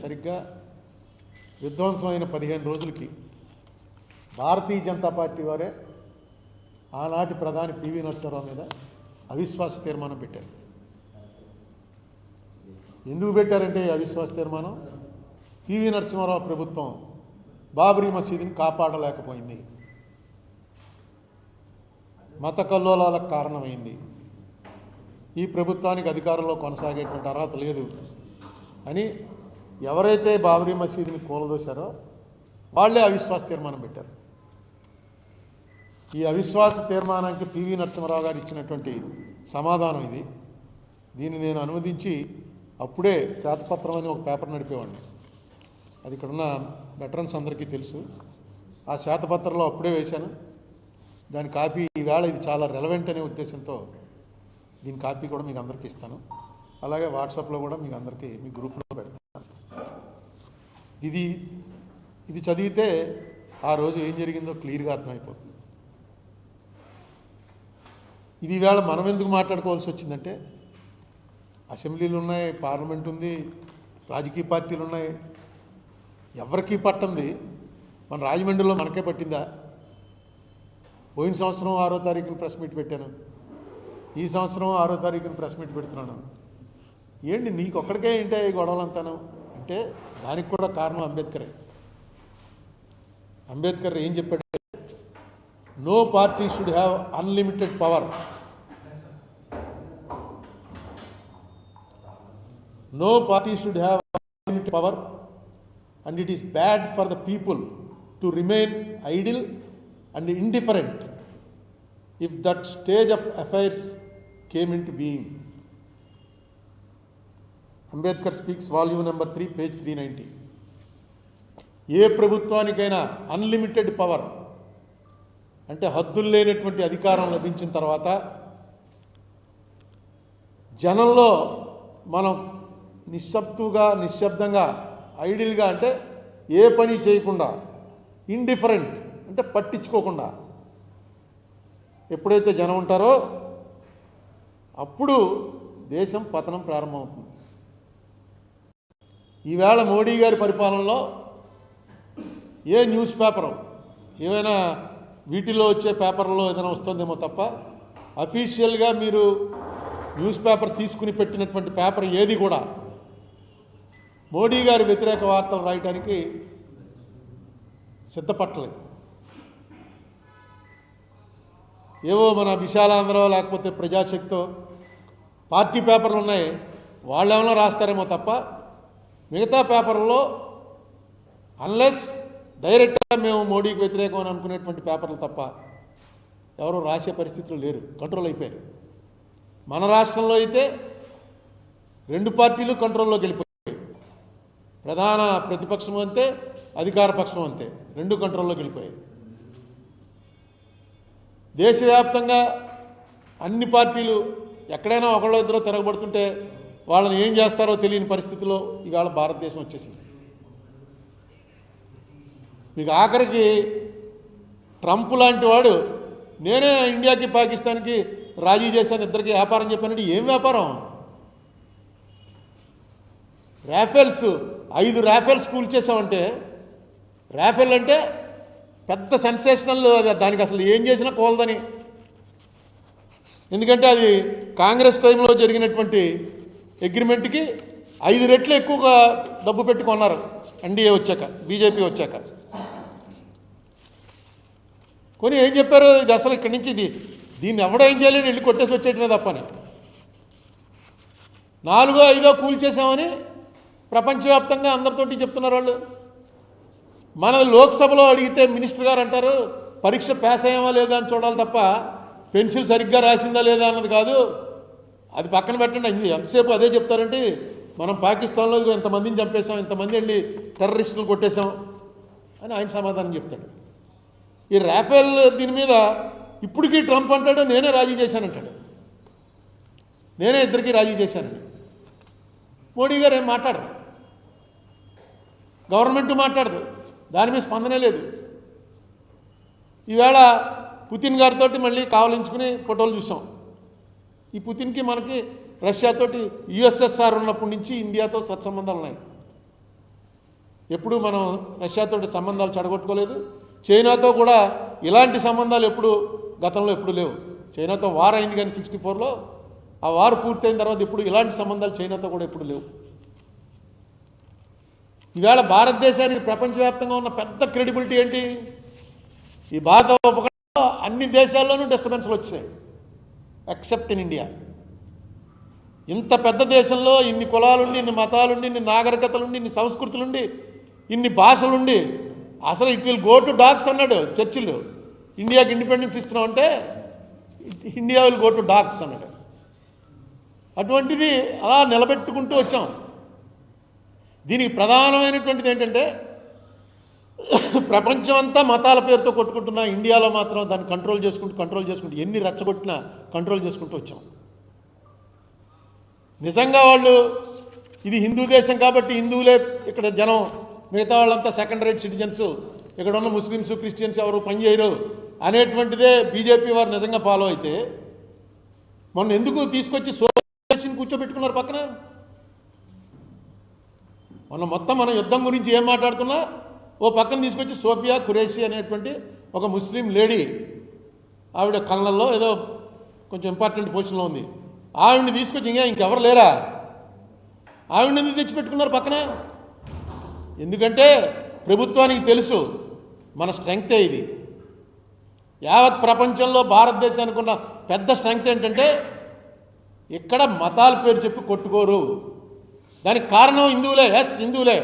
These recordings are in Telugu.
సరిగ్గా విధ్వంసమైన 15 రోజులకి భారతీయ జనతా పార్టీ వారే ఆనాటి ప్రధాని పివి నరసింహారావు మీద అవిశ్వాస తీర్మానం పెట్టారు. ఎందుకు పెట్టారంటే అవిశ్వాస తీర్మానం పివి నరసింహారావు ప్రభుత్వం బాబ్రీ మసీదుని కాపాడలేకపోయింది, మత కల్లోలాలకు కారణమైంది, ఈ ప్రభుత్వానికి అధికారంలో కొనసాగేటువంటి అర్హత లేదు అని ఎవరైతే బాబ్రీ మసీదుని కూలదోశారో వాళ్ళే అవిశ్వాస తీర్మానం పెట్టారు. ఈ అవిశ్వాస తీర్మానానికి పివి నరసింహారావు గారు ఇచ్చినటువంటి సమాధానం ఇది. దీన్ని నేను అనువదించి అప్పుడే శ్వేతపత్రం అని ఒక పేపర్ నడిపేవాడిని. అది ఇక్కడున్న వెటరన్స్ అందరికీ తెలుసు. ఆ శ్వేతపత్రంలో అప్పుడే వేశాను. దాని కాపీ ఈవేళ ఇది చాలా రెలవెంట్ అనే ఉద్దేశంతో దీని కాపీ కూడా మీకు అందరికీ ఇస్తాను. అలాగే వాట్సాప్లో కూడా మీకు అందరికీ మీ గ్రూప్లో పెడతాను. ఇది చదివితే ఆ రోజు ఏం జరిగిందో క్లియర్గా అర్థమైపోతుంది. ఇది ఈవేళ మనం ఎందుకు మాట్లాడుకోవాల్సి వచ్చిందంటే అసెంబ్లీలు ఉన్నాయి, పార్లమెంట్ ఉంది, రాజకీయ పార్టీలు ఉన్నాయి, ఎవరికీ పట్టింది మన రాజమండ్రిలో మనకే పట్టిందా? పోయిన సంవత్సరం 6వ తారీఖున ప్రెస్ మీట్ పెట్టాను, ఈ సంవత్సరం 6వ తారీఖున ప్రెస్ మీట్ పెడుతున్నాను. ఏంటి నీకు ఒక్కడికే ఏంటి ఈ గొడవలంతాను అంటే దానికి కూడా కారణం అంబేద్కరే. అంబేద్కర్ ఏం చెప్పాడు? No party should have unlimited power. No party should have unlimited power, and it is bad for the people to remain idle and indifferent if that stage of affairs came into being. Ambedkar speaks, volume number 3, page 390. ఏ ప్రభుత్వానికైనా అన్లిమిటెడ్ పవర్ అంటే హద్దులు లేనటువంటి అధికారం లభించిన తర్వాత జనంలో మనం నిశ్శబ్దంగా ఐడిల్గా అంటే ఏ పని చేయకుండా, ఇండిఫరెంట్ అంటే పట్టించుకోకుండా ఎప్పుడైతే జనం ఉంటారో అప్పుడు దేశం పతనం ప్రారంభమవుతుంది. ఈవేళ మోడీ గారి పరిపాలనలో ఏ న్యూస్ పేపరు ఏమైనా వీటిలో వచ్చే పేపర్లో ఏదైనా వస్తుందేమో తప్ప అఫీషియల్గా మీరు న్యూస్ పేపర్ తీసుకుని పెట్టినటువంటి పేపర్ ఏది కూడా మోడీ గారి వ్యతిరేక వార్తలు రాయడానికి సిద్ధపట్టలేదు. ఏవో మన విశాలాంధ్రో లేకపోతే ప్రజాశక్తో పార్టీ పేపర్లు ఉన్నాయి, వాళ్ళు ఏమైనా రాస్తారేమో తప్ప మిగతా పేపర్లో అన్లెస్ డైరెక్ట్గా మేము మోడీకి వ్యతిరేకం అని అనుకునేటువంటి పేపర్లు తప్ప ఎవరు రాసే పరిస్థితులు లేరు, కంట్రోల్ అయిపోయారు. మన రాష్ట్రంలో అయితే 2 పార్టీలు కంట్రోల్లోకి వెళ్ళిపోయాయి. ప్రధాన ప్రతిపక్షం అంతే, అధికార పక్షం అంతే, 2 కంట్రోల్లోకి వెళ్ళిపోయాయి. దేశవ్యాప్తంగా అన్ని పార్టీలు ఎక్కడైనా ఒకళ్ళో ఇద్దరో తిరగబడుతుంటే వాళ్ళని ఏం చేస్తారో తెలియని పరిస్థితిలో ఇవాళ భారతదేశం వచ్చేసింది. మీకు ఆఖరికి ట్రంప్ లాంటి వాడు నేనే ఇండియాకి పాకిస్తాన్కి రాజీ చేశాను, ఇద్దరికి వ్యాపారం చెప్పానంటే ఏం వ్యాపారం? రాఫెల్స్ 5 రాఫెల్స్ కూల్చేసామంటే, రాఫెల్ అంటే పెద్ద సెన్సేషనల్, దానికి అసలు ఏం చేసినా కోలదని. ఎందుకంటే అది కాంగ్రెస్ టైంలో జరిగినటువంటి అగ్రిమెంట్కి 5 రెట్లు ఎక్కువగా డబ్బు పెట్టుకున్నారు ఎన్డీఏ వచ్చాక, బీజేపీ వచ్చాక. కొని ఏం చెప్పారు? ఇది అసలు ఇక్కడి నుంచి దీన్ని ఎవడో ఏం చేయలేని వెళ్ళి కొట్టేసి వచ్చేటమే తప్పని 4ో 5ో కూల్చేసామని ప్రపంచవ్యాప్తంగా అందరితోటి చెప్తున్నారు వాళ్ళు. మన లోక్సభలో అడిగితే మినిస్టర్ గారు అంటారు పరీక్ష పాస్ అయ్యామా లేదా అని చూడాలి తప్ప పెన్సిల్ సరిగ్గా రాసిందా లేదా అన్నది కాదు. అది పక్కన పెట్టండి, అయింది ఎంతసేపు అదే చెప్తారంటే మనం పాకిస్తాన్లో ఇంతమందిని చంపేశాం, ఇంతమంది అండి టెర్రరిస్టులు కొట్టేశాం అని ఆయన సమాధానం చెప్తాడు. ఈ రాఫెల్ దీని మీద ఇప్పటికీ ట్రంప్ అంటాడు నేనే రాజీ చేశానంటాడు, నేనే ఇద్దరికి రాజీ చేశానని. మోడీ గారు ఏం మాట్లాడరు, గవర్నమెంట్ మాట్లాడదు, దాని మీద స్పందనే లేదు. ఈవేళ పుతిన్ గారితో మళ్ళీ కావలించుకుని ఫోటోలు చూసాం. ఈ పుతిన్కి మనకి రష్యాతోటి యుఎస్ఎస్ఆర్ ఉన్నప్పటి నుంచి ఇండియాతో సత్సంబంధాలు ఉన్నాయి. ఎప్పుడు మనం రష్యాతో సంబంధాలు చెడగొట్టుకోలేదు. చైనాతో కూడా ఇలాంటి సంబంధాలు గతంలో ఎప్పుడు లేవు. చైనాతో వార్ అయింది కానీ 64లో ఆ వార్ పూర్తయిన తర్వాత ఎప్పుడు ఇలాంటి సంబంధాలు చైనాతో కూడా ఎప్పుడు లేవు. ఈవేళ భారతదేశానికి ప్రపంచవ్యాప్తంగా ఉన్న పెద్ద క్రెడిబిలిటీ ఏంటి? ఈ భారత ఉపఖండంలో అన్ని దేశాల్లోనూ డిస్టర్బెన్స్లు వచ్చాయి ఎక్సెప్ట్ ఇన్ ఇండియా. ఇంత పెద్ద దేశంలో ఇన్ని కులాలుండి, ఇన్ని మతాలుండి, ఇన్ని నాగరికతలుండి, ఇన్ని సంస్కృతులుండి, ఇన్ని భాషలుండి అసలు it will go to dogs అన్నాడు చర్చిల్. ఇండియాకి ఇండిపెండెన్స్ ఇస్తున్నామంటే India will go to dogs అన్నాడు. అటువంటిది అలా నిలబెట్టుకుంటూ వచ్చాం. దీనికి ప్రధానమైనటువంటిది ఏంటంటే ప్రపంచం అంతా మతాల పేరుతో కొట్టుకుంటున్నా ఇండియాలో మాత్రం దాన్ని కంట్రోల్ చేసుకుంటూ ఎన్ని రెచ్చగొట్టినా కంట్రోల్ చేసుకుంటూ వచ్చాం. నిజంగా వాళ్ళు ఇది హిందూ దేశం కాబట్టి హిందువులే ఇక్కడ జనం, మిగతా వాళ్ళంతా సెకండ్ రేట్ సిటిజన్స్, ఇక్కడ ఉన్న ముస్లిమ్స్ క్రిస్టియన్స్ ఎవరు పనిచేయరు అనేటువంటిదే బీజేపీ వారు నిజంగా ఫాలో అయితే మొన్న ఎందుకు తీసుకొచ్చి సోషల్ కూర్చోబెట్టుకున్నారు పక్కన? మొత్తం మన యుద్ధం గురించి ఏం మాట్లాడుతున్నా ఓ పక్కన తీసుకొచ్చి సోఫియా ఖురేషి అనేటువంటి ఒక ముస్లిం లేడీ, ఆవిడ కళ్ళల్లో ఏదో కొంచెం ఇంపార్టెంట్ పొజిషన్లో ఉంది, ఆవిడని తీసుకొచ్చి ఇంకెవరు లేరా? ఆవిడని ఎందుకు తెచ్చిపెట్టుకున్నారు పక్కన? ఎందుకంటే ప్రభుత్వానికి తెలుసు మన స్ట్రెంగ్తే ఇది. యావత్ ప్రపంచంలో భారతదేశానికి ఉన్న పెద్ద స్ట్రెంగ్త్ ఏంటంటే ఇక్కడ మతాల పేరు చెప్పి కొట్టుకోరు. దానికి కారణం హిందువులే. ఎస్, హిందువులే.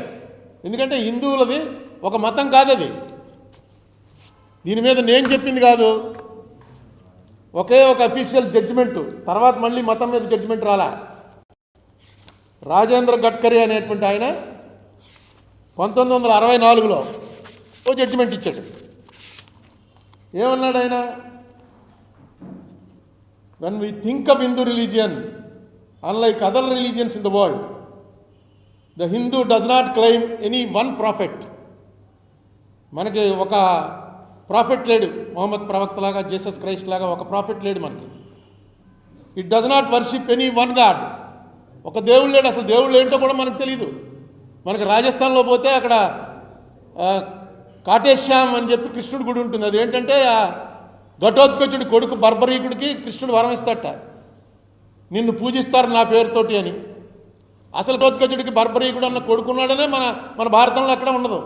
ఎందుకంటే హిందువులది ఒక మతం కాదది. దీని మీద నేను చెప్పింది కాదు, ఒకే ఒక అఫీషియల్ జడ్జిమెంటు, తర్వాత మళ్ళీ మతం మీద జడ్జిమెంట్ రాలా. రాజేంద్ర గడ్కరీ అనేటువంటి ఆయన 1964లో ఓ జడ్జిమెంట్ ఇచ్చాడు. ఏమన్నాడు ఆయన? when we think of Hindu religion, unlike other religions in the world, the Hindu does not claim any one prophet. మనకి ఒక ప్రాఫిట్ లేడు, మొహమ్మద్ ప్రవక్త లాగా, జీసస్ క్రైస్ట్ లాగా ఒక ప్రాఫిట్ లేడు మనకి. It does not worship any one God. ఒక దేవుడు లేడు, అసలు దేవుళ్ళు ఏంటో కూడా మనకు తెలియదు. మనకి రాజస్థాన్లో పోతే అక్కడ కాటేశ్యామ్ అని చెప్పి కృష్ణుడి గుడి ఉంటుంది. అది ఏంటంటే ఘటోత్కచుడి కొడుకు బర్బరీకుడికి కృష్ణుడు వరం ఇస్తాడట, నిన్ను పూజిస్తారు నా పేరుతోటి అని. అసలు ఘటోత్కచుడికి బర్బరీకుడు అన్న కొడుకున్నాడనే మన భారతంలో ఎక్కడ ఉండదు.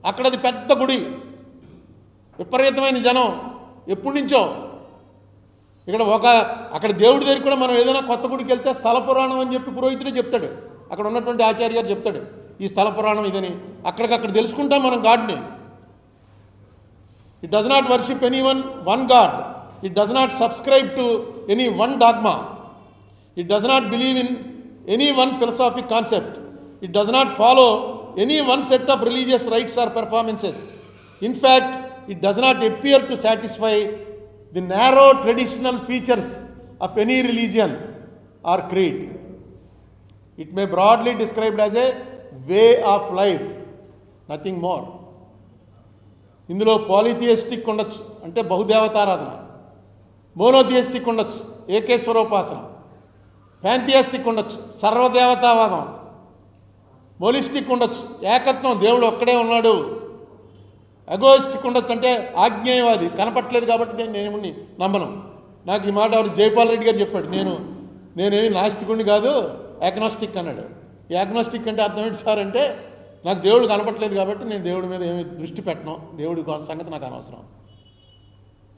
అక్కడ అది పెద్ద గుడి, విపరీతమైన జనం ఎప్పటి నుంచో. అక్కడ దేవుడి దగ్గర కూడా మనం ఏదైనా కొత్త గుడికి వెళ్తే స్థల పురాణం అని చెప్పి పురోహితుడే చెప్తాడు, అక్కడ ఉన్నటువంటి ఆచార్య గారు చెప్తాడు ఈ స్థల పురాణం ఇదని. అక్కడికక్కడ తెలుసుకుంటాం మనం గాడ్ని. It does not worship any one god. It does not subscribe to any one dogma. It does not believe in any one philosophic concept. It does not follow any one set of religious rites or performances. In fact it does not appear to satisfy the narrow traditional features of any religion or creed. It may broadly described as a way of life, nothing more. ఇందులో పాలిథియిస్టిక్ ఉండొచ్చు, అంటే బహుదేవతారాధన. మోనోథియిస్టిక్ ఉండొచ్చు, ఏకేశ్వరోపాసన. ప్యాంథియిస్టిక్ ఉండొచ్చు, సర్వదేవతావాదం. మోలిస్టిక్ ఉండొచ్చు, ఏకత్వం, దేవుడు ఒక్కడే ఉన్నాడు. అగోయిస్టిక్ ఉండొచ్చు, అంటే ఆజ్ఞేయవాది, కనపట్లేదు కాబట్టి నేనేమని నమ్మను. నాకు ఈ మాట ఎవరు జైపాల్ రెడ్డి గారు చెప్పాడు. నేనేమి నాస్తికుడిని కాదు, యాగ్నోస్టిక్ అన్నాడు. యాగ్నోస్టిక్ అంటే అర్థం ఏంటి సార్ అంటే, నాకు దేవుడు కనపట్లేదు కాబట్టి నేను దేవుడి మీద ఏమి దృష్టి పెట్టను, దేవుడి సంగతి నాకు అనవసరం.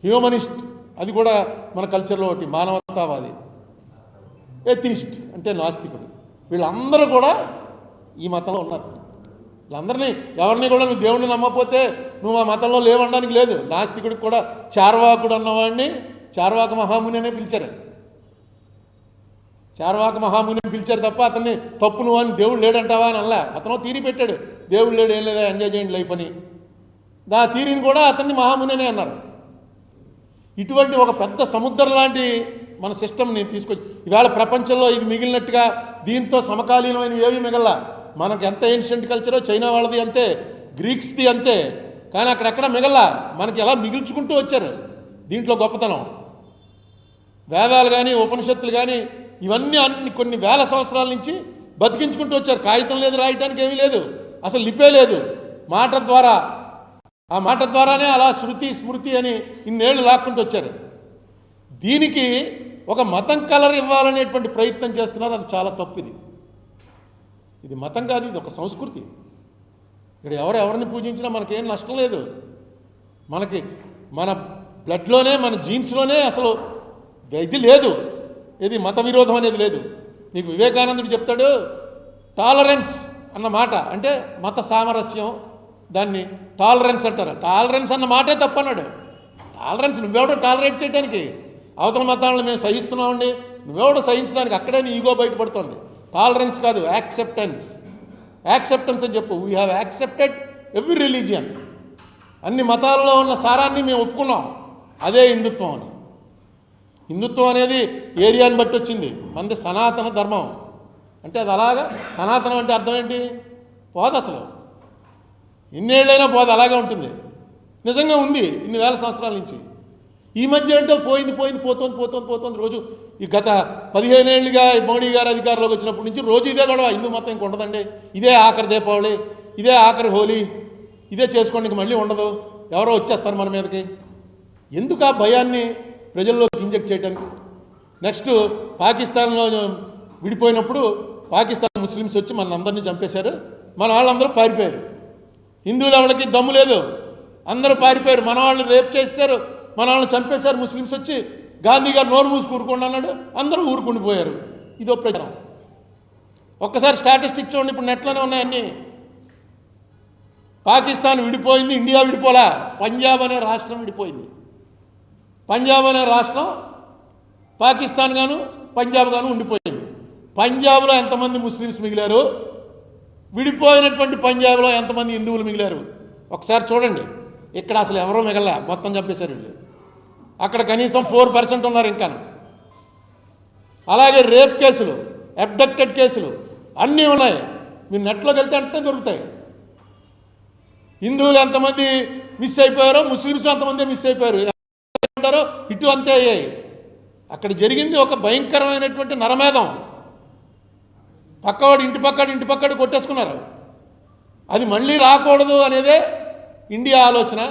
హ్యూమనిస్ట్, అది కూడా మన కల్చర్లో ఒకటి, మానవతావాది. ఎథిస్ట్ అంటే నాస్తికుడు. వీళ్ళందరూ కూడా ఈ మతంలో ఉన్నారు. వీళ్ళందరినీ ఎవరిని కూడా నువ్వు దేవుడిని నమ్మకపోతే నువ్వు ఆ మతంలో లేవనడానికి లేదు. నాస్తికుడికి కూడా చార్వాకుడు అన్నవాడిని చార్వాక మహాముని అనే పిలిచారు. చార్వాక మహాముని పిలిచారు తప్ప అతన్ని తప్పు నువ్వు అని దేవుడు లేడంటావా అని అనలే. అతను తీరి పెట్టాడు, దేవుడు లేడు, ఏం లేదా, ఎంజాయ్ చేయండి లైఫ్ అని. దా తీరిని కూడా అతన్ని మహాముని అనే అన్నారు. ఇటువంటి ఒక పెద్ద సముద్రం లాంటి మన సిస్టమ్ని తీసుకొచ్చి ఇవాళ ప్రపంచంలో ఇది మిగిలినట్టుగా దీంతో సమకాలీనమైనవి ఏవి మిగల. మనకు ఎంత ఏన్షియంట్ కల్చరో చైనా వాళ్ళది అంతే, గ్రీక్స్ది అంతే. కానీ అక్కడెక్కడ మిగల, మనకి ఎలా మిగిల్చుకుంటూ వచ్చారు. దీంట్లో గొప్పతనం వేదాలు కానీ ఉపనిషత్తులు కానీ ఇవన్నీ కొన్ని వేల సంవత్సరాల నుంచి బతికించుకుంటూ వచ్చారు. కాగితం లేదు, రాయటానికి ఏమీ లేదు. అసలు లిపే లేదు. మాట ద్వారా, ఆ మాట ద్వారానే అలా శృతి స్మృతి అని ఇన్నేళ్ళు లాక్కుంటూ వచ్చారు. దీనికి ఒక మతం కలర్ ఇవ్వాలనేటువంటి ప్రయత్నం చేస్తున్నారు. అది చాలా తప్పు. ఇది మతం కాదు, ఇది ఒక సంస్కృతి. ఇక్కడ ఎవరిని పూజించినా మనకేం నష్టం లేదు. మనకి మన బ్లడ్లోనే, మన జీన్స్లోనే అసలు ఇది లేదు. ఇది మత విరోధం అనేది లేదు. నీకు వివేకానందుడు చెప్తాడు, టాలరెన్స్ అన్న మాట అంటే మత సామరస్యం, దాన్ని టాలరెన్స్ అంటారు. టాలరెన్స్ అన్న మాటే తప్పన్నాడు. టాలరెన్స్ నువ్వెవడో టాలరేట్ చేయడానికి, అవతల మతాలను మేము సహిస్తున్నామండి, నువ్వెవడో సహించడానికి, అక్కడే నీ ఈగో బయటపడుతుంది. టాలరెన్స్ కాదు, యాక్సెప్టెన్స్. యాక్సెప్టెన్స్ అని చెప్పు. We have accepted every religion. అన్ని మతాలలో ఉన్న సారాన్ని మేము ఒప్పుకున్నాం. అదే హిందుత్వం అని. హిందుత్వం అనేది ఏరియాని బట్టి వచ్చింది. మనది సనాతన ధర్మం అంటే అది అలాగా. సనాతనం అంటే అర్థం ఏంటి? పోదు అసలు. ఇన్నేళ్ళైనా పోదు, అలాగే ఉంటుంది. నిజంగా ఉంది ఇన్ని వేల సంవత్సరాల నుంచి. ఈ మధ్య ఏంటో పోతుంది. రోజు ఈ గత 15 ఏళ్ళుగా మోడీ గారు అధికారంలోకి వచ్చినప్పటి నుంచి రోజు ఇదే గొడవ. హిందూ మతం ఇంక ఉండదండి, ఇదే ఆఖరి దీపావళి, ఇదే ఆఖరి హోలీ, ఇదే చేసుకోండి, ఇంక మళ్ళీ ఉండదు, ఎవరో వచ్చేస్తారు మన మీదకి. ఎందుకు ఆ భయాన్ని ప్రజల్లోకి ఇంజెక్ట్ చేయడానికి? నెక్స్ట్ పాకిస్తాన్లో విడిపోయినప్పుడు పాకిస్తాన్ ముస్లిమ్స్ వచ్చి మన అందరినీ చంపేశారు. మన వాళ్ళందరూ పారిపోయారు. హిందువులు ఎవరికి దమ్ము లేదు, అందరూ పారిపోయారు. మన వాళ్ళు రేప్ చేశారు, మన వాళ్ళని చంపేశారు. ముస్లిమ్స్ వచ్చి గాంధీ గారు నోరు మూసి కూరుకోండి అన్నాడు, అందరూ ఊరుకుండిపోయారు. ఇదో ప్రచారం. ఒక్కసారి స్టాటిస్టిక్స్ చూడండి, ఇప్పుడు నెట్లోనే ఉన్నాయన్నీ. పాకిస్తాన్ విడిపోయింది, ఇండియా విడిపోలా. పంజాబ్ అనే రాష్ట్రం విడిపోయింది. పంజాబ్ అనే రాష్ట్రం పాకిస్తాన్ గాను పంజాబ్ గాను ఉండిపోయింది. పంజాబ్లో ఎంతమంది ముస్లిమ్స్ మిగిలారు, విడిపోయినటువంటి పంజాబ్లో ఎంతమంది హిందువులు మిగిలారు ఒకసారి చూడండి. ఇక్కడ అసలు ఎవరో మిగల, మొత్తం చంపేశారు వీళ్ళు. అక్కడ కనీసం 4% ఉన్నారు ఇంకా. అలాగే రేప్ కేసులు, అబ్డక్టెడ్ కేసులు అన్నీ ఉన్నాయి. మీరు నెట్లోకి వెళ్తే అంటే దొరుకుతాయి. హిందువులు ఎంతమంది మిస్ అయిపోయారో ముస్లిమ్స్ అంతమంది మిస్ అయిపోయారు. ఇటు అంతే అయ్యాయి. అక్కడ జరిగింది ఒక భయంకరమైనటువంటి నరమేధం. పక్కవాడు ఇంటి పక్కడు కొట్టేసుకున్నారు. అది మళ్ళీ రాకూడదు అనేదే ఇండియా ఆలోచన.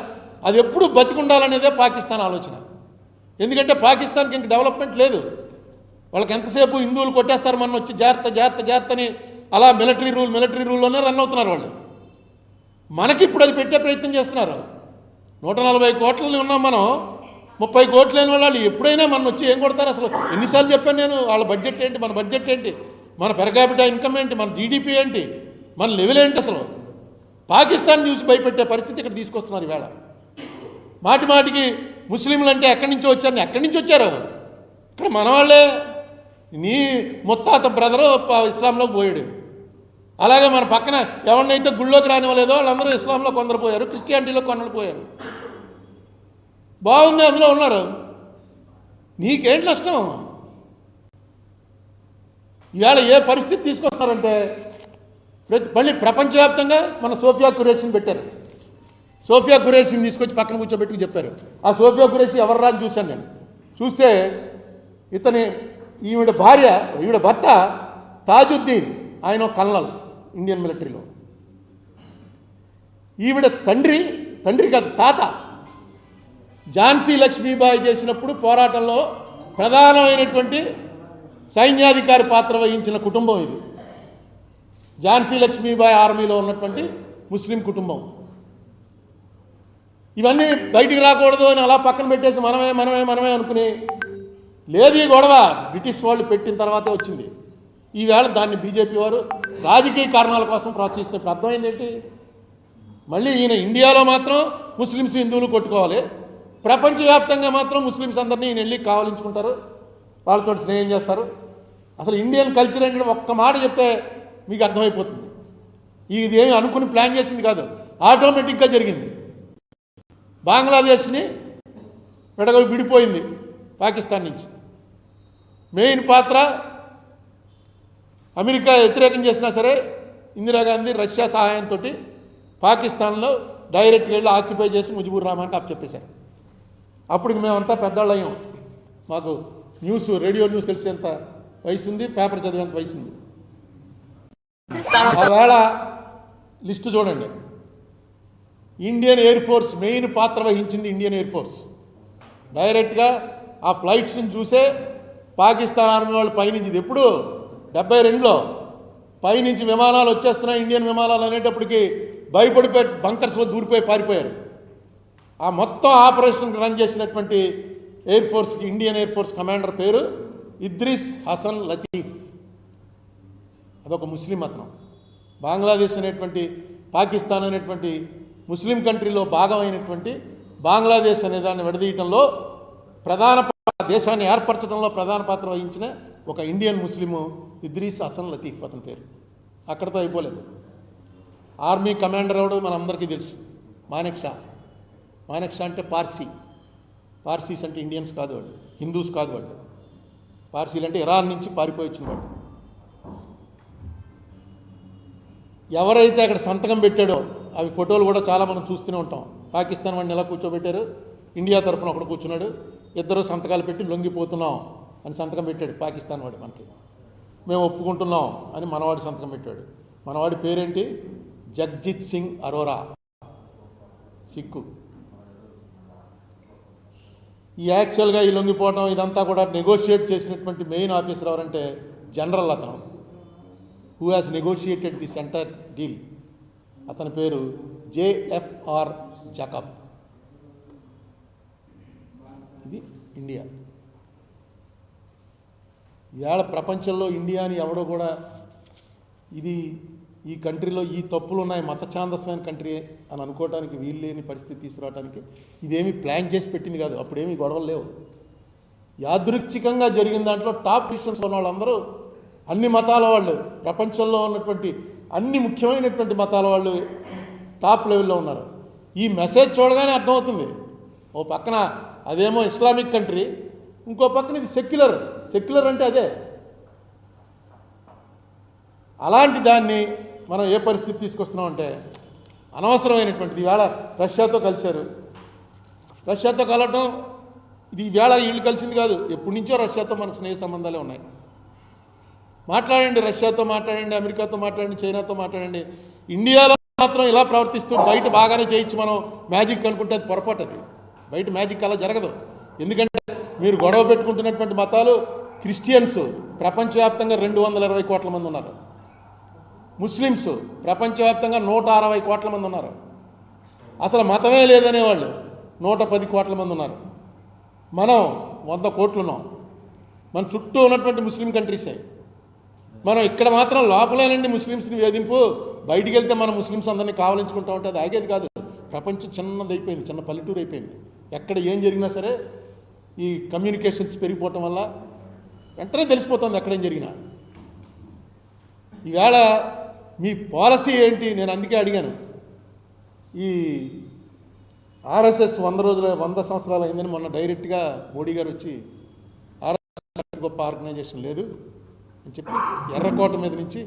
అది ఎప్పుడు బతికుండాలనేదే పాకిస్తాన్ ఆలోచన. ఎందుకంటే పాకిస్తాన్కి ఇంక డెవలప్మెంట్ లేదు. వాళ్ళకి ఎంతసేపు హిందువులు కొట్టేస్తారు, మన వచ్చి జాగ్రత్త అని అలా మిలిటరీ రూల్లోనే రన్ అవుతున్నారు వాళ్ళు. మనకి ఇప్పుడు అది పెట్టే ప్రయత్నం చేస్తున్నారు. 140 కోట్లని ఉన్నాం మనం, 30 కోట్లు లేని వాళ్ళు ఎప్పుడైనా మన వచ్చి ఏం కొడతారు? అసలు ఎన్నిసార్లు చెప్పాను నేను, వాళ్ళ బడ్జెట్ ఏంటి, మన బడ్జెట్ ఏంటి, మన పెర్ క్యాపిటల్ ఇన్కమ్ ఏంటి, మన జీడిపి ఏంటి, మన లెవెల్ ఏంటి? అసలు పాకిస్తాన్ చూసి భయపెట్టే పరిస్థితి ఇక్కడ తీసుకొస్తున్నారు ఈవేళ. మాటికి ముస్లింలు అంటే ఎక్కడి నుంచో వచ్చారు. ఎక్కడి నుంచి వచ్చారు? ఇక్కడ మన వాళ్ళే. నీ ముత్తాత బ్రదరు ఇస్లాంలోకి పోయాడు. అలాగే మన పక్కన ఎవరినైతే గుళ్ళోకి రానివ్వలేదో వాళ్ళందరూ ఇస్లాంలో కొందరు పోయారు, క్రిస్టియానిటీలో కొందరు పోయారు. బాగుంది, అందులో ఉన్నారు. నీకేంటి నష్టం? ఇవాళ ఏ పరిస్థితి తీసుకొస్తారంటే మళ్ళీ ప్రపంచవ్యాప్తంగా మన సోఫియా ఖురేషిని పెట్టారు. సోఫియా ఖురేషిని తీసుకొచ్చి పక్కన కూర్చోబెట్టుకు చెప్పారు. ఆ సోఫియా ఖురేషి ఎవరు రాని చూశాను నేను. చూస్తే ఈవిడ భార్య, ఈవిడ భర్త తాజుద్దీన్, ఆయన కల్నల్ ఇండియన్ మిలిటరీలో. ఈవిడ తండ్రి కాదు తాత ఝాన్సీ లక్ష్మీబాయి చేసినప్పుడు పోరాటంలో ప్రధానమైనటువంటి సైన్యాధికారి పాత్ర వహించిన కుటుంబం ఇది. ఝాన్సీ లక్ష్మీబాయి ఆర్మీలో ఉన్నటువంటి ముస్లిం కుటుంబం. ఇవన్నీ బయటికి రాకూడదు అని అలా పక్కన పెట్టేసి మనమే అనుకుని, లేదు ఈ గొడవ బ్రిటిష్ వాళ్ళు పెట్టిన తర్వాతే వచ్చింది. ఈవేళ దాన్ని బీజేపీ వారు రాజకీయ కారణాల కోసం ప్రోత్సహిస్తే అర్థమైంది ఏంటి? మళ్ళీ ఈయన ఇండియాలో మాత్రం ముస్లిమ్స్ హిందువులు కొట్టుకోవాలి, ప్రపంచవ్యాప్తంగా మాత్రం ముస్లిమ్స్ అందరినీ ఈయన వెళ్ళి కావలించుకుంటారు, వాళ్ళతో స్నేహం చేస్తారు. అసలు ఇండియన్ కల్చర్ ఏంటంటే ఒక్క మాట చెప్తే మీకు అర్థమైపోతుంది. ఇదేమి అనుకుని ప్లాన్ చేసింది కాదు, ఆటోమేటిక్గా జరిగింది. బంగ్లాదేశ్ని విడిపోయింది పాకిస్తాన్ నుంచి. మెయిన్ పాత్ర అమెరికా వ్యతిరేకం చేసినా సరే ఇందిరాగాంధీ రష్యా సహాయంతో పాకిస్తాన్లో డైరెక్ట్గా వెళ్ళి ఆక్యుపై చేసి ముజిబుర్ రహమాన్కి అప్పచెప్పేశారు. అప్పటికి మేమంతా పెద్దవాళ్ళయ్యాం. మాకు రేడియో న్యూస్ తెలిసేంత వయసు ఉంది, పేపర్ చదివేంత వయసు ఉంది. ఆవేళ లిస్టు చూడండి. ఇండియన్ ఎయిర్ ఫోర్స్ మెయిన్ పాత్ర వహించింది ఇండియన్ ఎయిర్ ఫోర్స్. డైరెక్ట్గా ఆ ఫ్లైట్స్ని చూసే పాకిస్తాన్ ఆర్మీ వాళ్ళు పైనుంచి, ఇది ఎప్పుడు 72లో పైనుంచి విమానాలు వచ్చేస్తున్నాయి ఇండియన్ విమానాలు అనేటప్పటికి భయపడిపోయి బంకర్స్లో దూరిపోయి పారిపోయారు. ఆ మొత్తం ఆపరేషన్ రన్ చేసినటువంటి ఎయిర్ ఫోర్స్కి ఇండియన్ ఎయిర్ ఫోర్స్ కమాండర్ పేరు ఇద్రిస్ హసన్ లతీఫ్. అదొక ముస్లిం అతను. బంగ్లాదేశ్ అనేటువంటి పాకిస్తాన్ అనేటువంటి ముస్లిం కంట్రీలో భాగమైనటువంటి బంగ్లాదేశ్ అనే దాన్ని విడదీయటంలో దేశాన్ని ఏర్పరచడంలో ప్రధాన పాత్ర వహించిన ఒక ఇండియన్ ముస్లిము ఇద్రీస్ హసన్ లతీఫ్ అతని పేరు. అక్కడితో అయిపోలేదు. ఆర్మీ కమాండర్ ఎవడు మనందరికీ తెలుసు, మానెక్ షా. మానెక్ షా అంటే పార్సీస్ అంటే ఇండియన్స్ కాదు వాళ్ళు, హిందూస్ కాదు వాళ్ళు. పార్సీలు అంటే ఇరాన్ నుంచి పారిపోయి వచ్చిన వాళ్ళు. ఎవరైతే అక్కడ సంతకం పెట్టాడో అవి ఫోటోలు కూడా చాలా మనం చూస్తూనే ఉంటాం. పాకిస్తాన్ వాడిని ఎలా కూర్చోబెట్టారు, ఇండియా తరఫున ఒకడు కూర్చున్నాడు, ఇద్దరు సంతకాలు పెట్టి లొంగిపోతున్నాం అని సంతకం పెట్టాడు పాకిస్తాన్ వాడు. మనకి మేము ఒప్పుకుంటున్నాం అని మనవాడి సంతకం పెట్టాడు. మనవాడి పేరేంటి? జగ్జిత్ సింగ్ అరోరా, సిక్కు. ఈ యాక్చువల్గా ఈ లొంగిపోవడం ఇదంతా కూడా నెగోషియేట్ చేసినటువంటి మెయిన్ ఆఫీసర్ ఎవరంటే జనరల్ అతను, who has negotiated this entire deal. అతని పేరు జేఎఫ్ఆర్ జాకబ్. ఇది ఇండియా. ఇవాళ ప్రపంచంలో ఇండియాని ఎవడో కూడా ఇది ఈ కంట్రీలో ఈ తప్పులు ఉన్నాయి, మత ఛాందస్మైన కంట్రీ అని అనుకోవడానికి వీలు లేని పరిస్థితి తీసుకురావడానికి ఇదేమీ ప్లాన్ చేసి పెట్టింది కాదు. అప్పుడేమీ గొడవలు లేవు. యాదృచ్ఛికంగా జరిగిన దాంట్లో టాప్ పొజిషన్స్ ఉన్న వాళ్ళందరూ అన్ని మతాల వాళ్ళు, ప్రపంచంలో ఉన్నటువంటి అన్ని ముఖ్యమైనటువంటి మతాల వాళ్ళు టాప్ లెవెల్లో ఉన్నారు. ఈ మెసేజ్ చూడగానే అర్థమవుతుంది. ఓ పక్కన అదేమో ఇస్లామిక్ కంట్రీ, ఇంకో పక్కన ఇది సెక్యులర్ అంటే అదే. అలాంటి దాన్ని మనం ఏ పరిస్థితి తీసుకొస్తున్నామంటే అనవసరమైనటువంటిది. ఈవేళ రష్యాతో కలిశారు. రష్యాతో కలవటం ఇది ఈవేళ వీళ్ళు కలిసింది కాదు, ఎప్పటి నుంచో రష్యాతో మనకు స్నేహ సంబంధాలే ఉన్నాయి. మాట్లాడండి, రష్యాతో మాట్లాడండి, అమెరికాతో మాట్లాడండి, చైనాతో మాట్లాడండి. ఇండియాలో మాత్రం ఇలా ప్రవర్తిస్తూ బయట బాగానే చేయొచ్చు మనం మ్యాజిక్ అనుకుంటే అది పొరపాటు. అది బయట మ్యాజిక్ అలా జరగదు. ఎందుకంటే మీరు గొడవ పెట్టుకుంటున్నటువంటి మతాలు క్రిస్టియన్స్ ప్రపంచవ్యాప్తంగా 220 కోట్ల మంది ఉన్నారు. ముస్లిమ్స్ ప్రపంచవ్యాప్తంగా 160 కోట్ల మంది ఉన్నారు. అసలు మతమే లేదనేవాళ్ళు 110 కోట్ల మంది ఉన్నారు. మనం 100 కోట్లు ఉన్నాం. మన చుట్టూ ఉన్నటువంటి ముస్లిం కంట్రీసే. మనం ఇక్కడ మాత్రం లోపలేనండి ముస్లిమ్స్ని వేధింపు, బయటికి వెళ్తే మనం ముస్లిమ్స్ అందరినీ కావలించుకుంటా ఉంటే అది ఆగేది కాదు. ప్రపంచం చిన్నదైపోయింది, చిన్న పల్లెటూరు అయిపోయింది. ఎక్కడ ఏం జరిగినా సరే ఈ కమ్యూనికేషన్స్ పెరిగిపోవటం వల్ల వెంటనే తెలిసిపోతుంది ఎక్కడేం జరిగినా. ఈవేళ మీ పాలసీ ఏంటి? నేను అందుకే అడిగాను. ఈ ఆర్ఎస్ఎస్ 100 సంవత్సరాలు అయిందని మొన్న డైరెక్ట్గా మోడీ గారు వచ్చి ఆర్ఎస్ఎస్ గొప్ప ఆర్గనైజేషన్ లేదు అని చెప్పి ఎర్రకోట మీద నుంచి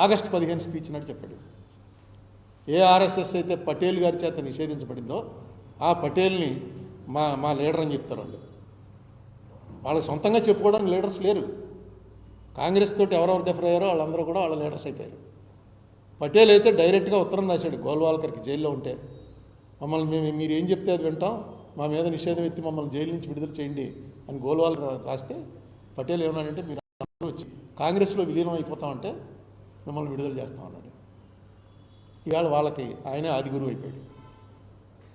ఆగస్టు 15 స్పీచ్ నాడు చెప్పాడు. ఏ ఆర్ఎస్ఎస్ అయితే పటేల్ గారి చేత నిషేధించబడిందో ఆ పటేల్ని మా లీడర్ అని చెప్తారు వాళ్ళు. వాళ్ళకి సొంతంగా చెప్పుకోవడానికి లీడర్స్ లేరు. కాంగ్రెస్ తోటి ఎవరెవరు డిఫర్ అయ్యారో వాళ్ళందరూ కూడా వాళ్ళ లీడర్స్ అయిపోయారు. పటేల్ అయితే డైరెక్ట్గా ఉత్తరం రాశాడు గోల్వాల్కర్కి జైల్లో ఉంటే, మమ్మల్ని మీరు ఏం చెప్తే అది వింటాం, మా మీద నిషేధం ఎత్తి మమ్మల్ని జైలు నుంచి విడుదల చేయండి అని గోల్వాల్కర్ రాస్తే పటేల్ ఏమన్నాడంటే మీరు అందరూ వచ్చి కాంగ్రెస్లో విలీనం అయిపోతామంటే మిమ్మల్ని విడుదల చేస్తామన్నాడు. ఇవాళ వాళ్ళకి ఆయన ఆది గురువు అయిపోయాడు.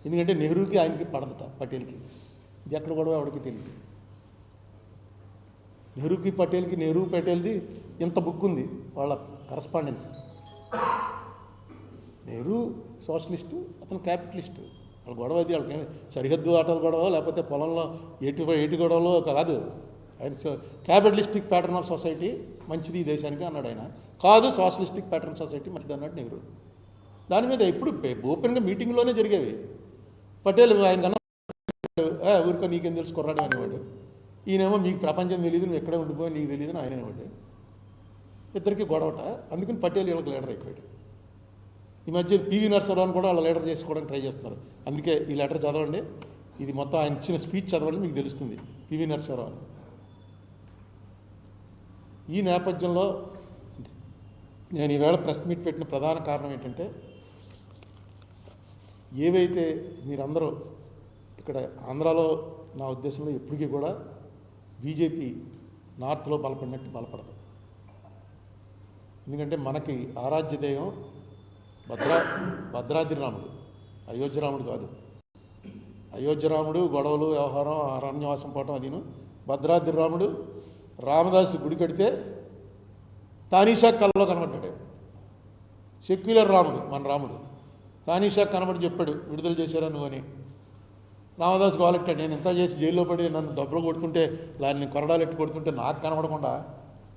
ఎందుకంటే నెహ్రూకి ఆయనకి పడదట, పటేల్కి. ఇది ఎక్కడ కూడా ఎవరికి తెలియదు. నెహ్రూకి పటేల్కి, నెహ్రూ పటేల్ది ఇంత బుక్ ఉంది వాళ్ళ కరస్పాండెన్స్. నెహ్రూ సోషలిస్టు, అతను క్యాపిటలిస్టు. వాళ్ళ గొడవ అది వాళ్ళకి సరిహద్దు ఆటల గొడవ లేకపోతే పొలంలో ఏటి గొడవలో కాదు. ఆయన క్యాపిటలిస్టిక్ ప్యాటర్న్ ఆఫ్ సొసైటీ మంచిది ఈ దేశానికి అన్నాడు ఆయన. కాదు, సోషలిస్టిక్ ప్యాటర్న్ సొసైటీ మంచిది అన్నాడు నెహ్రూ. దాని మీద ఇప్పుడు ఓపెన్గా మీటింగ్లోనే జరిగేవి. పటేల్ ఆయన కన్నా ఊరికో నీకేం తెలుసు కుర్రాడు అనేవాడు. ఈయనేమో మీకు ప్రపంచం తెలియదు, నువ్వు ఎక్కడే ఉండిపోయి నీకు తెలియదు అని ఆయన అనేవాడు. ఇద్దరికి గొడవట. అందుకని పటేల్ వీళ్ళకి లీడర్ అయిపోయాడు. ఈ మధ్య పివి నరసింహరావుని కూడా వాళ్ళ లీడర్ చేసుకోవడానికి ట్రై చేస్తున్నారు. అందుకే ఈ లెటర్ చదవండి, ఇది మొత్తం ఆయన ఇచ్చిన స్పీచ్ చదవండి, మీకు తెలుస్తుంది పివి నరసింహరావు. ఈ నేపథ్యంలో నేను ఈవేళ ప్రెస్ మీట్ పెట్టిన ప్రధాన కారణం ఏంటంటే ఏవైతే మీరందరూ ఇక్కడ ఆంధ్రాలో నా ఉద్దేశంలో ఎప్పటికీ కూడా బీజేపీ నార్త్లో బలపడినట్టు బలపడదు. ఎందుకంటే మనకి ఆరాధ్య దైవం భద్రాద్రి రాముడు, అయోధ్య రాముడు కాదు. అయోధ్య రాముడు గొడవలు, వ్యవహారం, అరణ్యవాసం పోవటం అదిను. భద్రాద్రి రాముడు రామదాసు గుడి కడితే తానీషా కళ్ళలో కనబడ్డాడు. సెక్యులర్ రాముడు మన రాముడు తానీషా కనబడి చెప్పాడు, విడుదల చేశారా నువ్వు అని. రామదాస్ గోలెట్టాడు, నేను ఇంత చేసి జైల్లో పడి నన్ను దెబ్బలు కొడుతుంటే, నేను కొరడాలు ఎట్టి కొడుతుంటే నాకు కనబడకుండా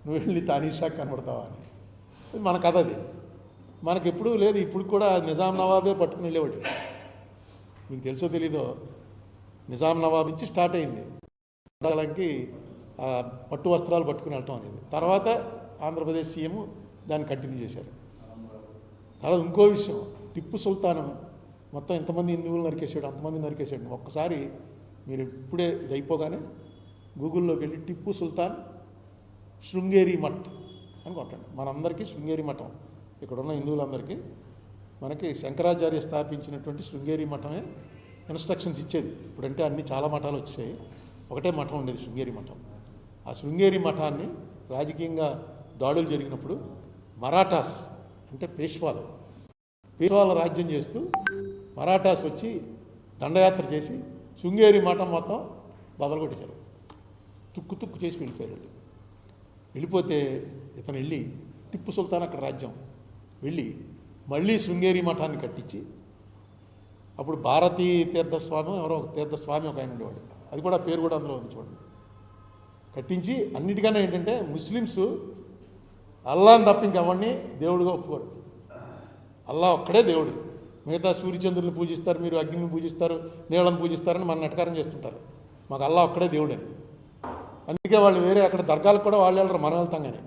నువ్వు వెళ్ళి తానీషాకి కనబడతావా అని. మన కథ అది. మనకెప్పుడూ లేదు, ఇప్పుడు కూడా నిజాం నవాబే పట్టుకుని వెళ్ళేవాడు. మీకు తెలుసో తెలీదో, నిజాం నవాబ్ నుంచి స్టార్ట్ అయింది కాలానికి పట్టు వస్త్రాలు పట్టుకుని వెళ్ళటం అనేది. తర్వాత ఆంధ్రప్రదేశ్ సీఎం దాన్ని కంటిన్యూ చేశారు. తర్వాత ఇంకో విషయం, టిప్పు సుల్తాన్ మొత్తం ఎంతమంది హిందువులు నరికేశాడు, అంతమంది నరికేశాడు. ఒక్కసారి మీరు ఇప్పుడే ఇది అయిపోగానే గూగుల్లోకి వెళ్ళి టిప్పు సుల్తాన్ శృంగేరి మఠ్ అని కొట్టండి. మనందరికీ శృంగేరి మఠం, ఇక్కడున్న హిందువులందరికీ మనకి శంకరాచార్య స్థాపించినటువంటి శృంగేరి మఠమే ఇన్స్ట్రక్షన్స్ ఇచ్చేది. ఇప్పుడంటే అన్ని చాలా మఠాలు వచ్చాయి, ఒకటే మఠం ఉండేది శృంగేరి మఠం. ఆ శృంగేరి మఠాన్ని రాజకీయంగా దాడులు జరిగినప్పుడు మరాఠాస్ అంటే పేష్వాల రాజ్యం చేస్తూ మరాఠాస్ వచ్చి దండయాత్ర చేసి శృంగేరి మఠం మొత్తం బదలగొట్టేశారు. తుక్కు చేసి వెళ్ళిపోయారు. వెళ్ళిపోతే ఇతను వెళ్ళి టిప్పు సుల్తాన్ అక్కడ రాజ్యం వెళ్ళి మళ్ళీ శృంగేరి మఠాన్ని కట్టించి, అప్పుడు భారతీ తీర్థస్వామి ఎవరో ఒక తీర్థస్వామి ఒక ఆయన ఉండేవాడు, అది కూడా పేరు కూడా అందులో ఉంది చూడండి. కట్టించి అన్నిటికన్నా ఏంటంటే ముస్లిమ్స్ అల్లాని తప్ప ఇంకెవరిని దేవుడిగా ఒప్పుకోరు. అల్లా ఒక్కడే దేవుడు. మిగతా సూర్యచంద్రుని పూజిస్తారు, మీరు అగ్నిని పూజిస్తారు, నీళ్ళని పూజిస్తారని మన నెటకారం చేస్తుంటారు. మాకు అల్లా ఒక్కడే దేవుడని. అందుకే వాళ్ళు వేరే అక్కడ దర్గాలకు కూడా వాళ్ళు వెళ్ళరు, మనం వెళ్తాం. కానీ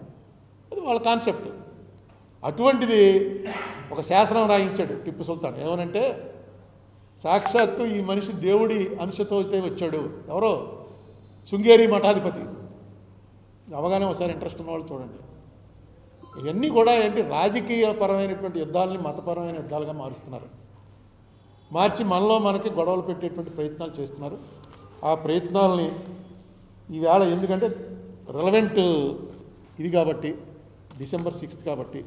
అది వాళ్ళ కాన్సెప్ట్. అటువంటిది ఒక శాసనం రాయించాడు టిప్పు సుల్తాన్. ఏమనంటే, సాక్షాత్తు ఈ మనిషి దేవుడి అంశతో వచ్చాడు. ఎవరో శృంగేరి మఠాధిపతి. అవగానే ఒకసారి ఇంట్రెస్ట్ ఉన్నవాళ్ళు చూడండి. ఇవన్నీ కూడా ఏంటి, రాజకీయపరమైనటువంటి యుద్ధాలని మతపరమైన యుద్ధాలుగా మారుస్తున్నారు. మార్చి మనకి గొడవలు పెట్టేటువంటి ప్రయత్నాలు చేస్తున్నారు. ఆ ప్రయత్నాలని ఈవేళ ఎందుకంటే రెలవెంట్ ఇది కాబట్టి, December 6th కాబట్టి,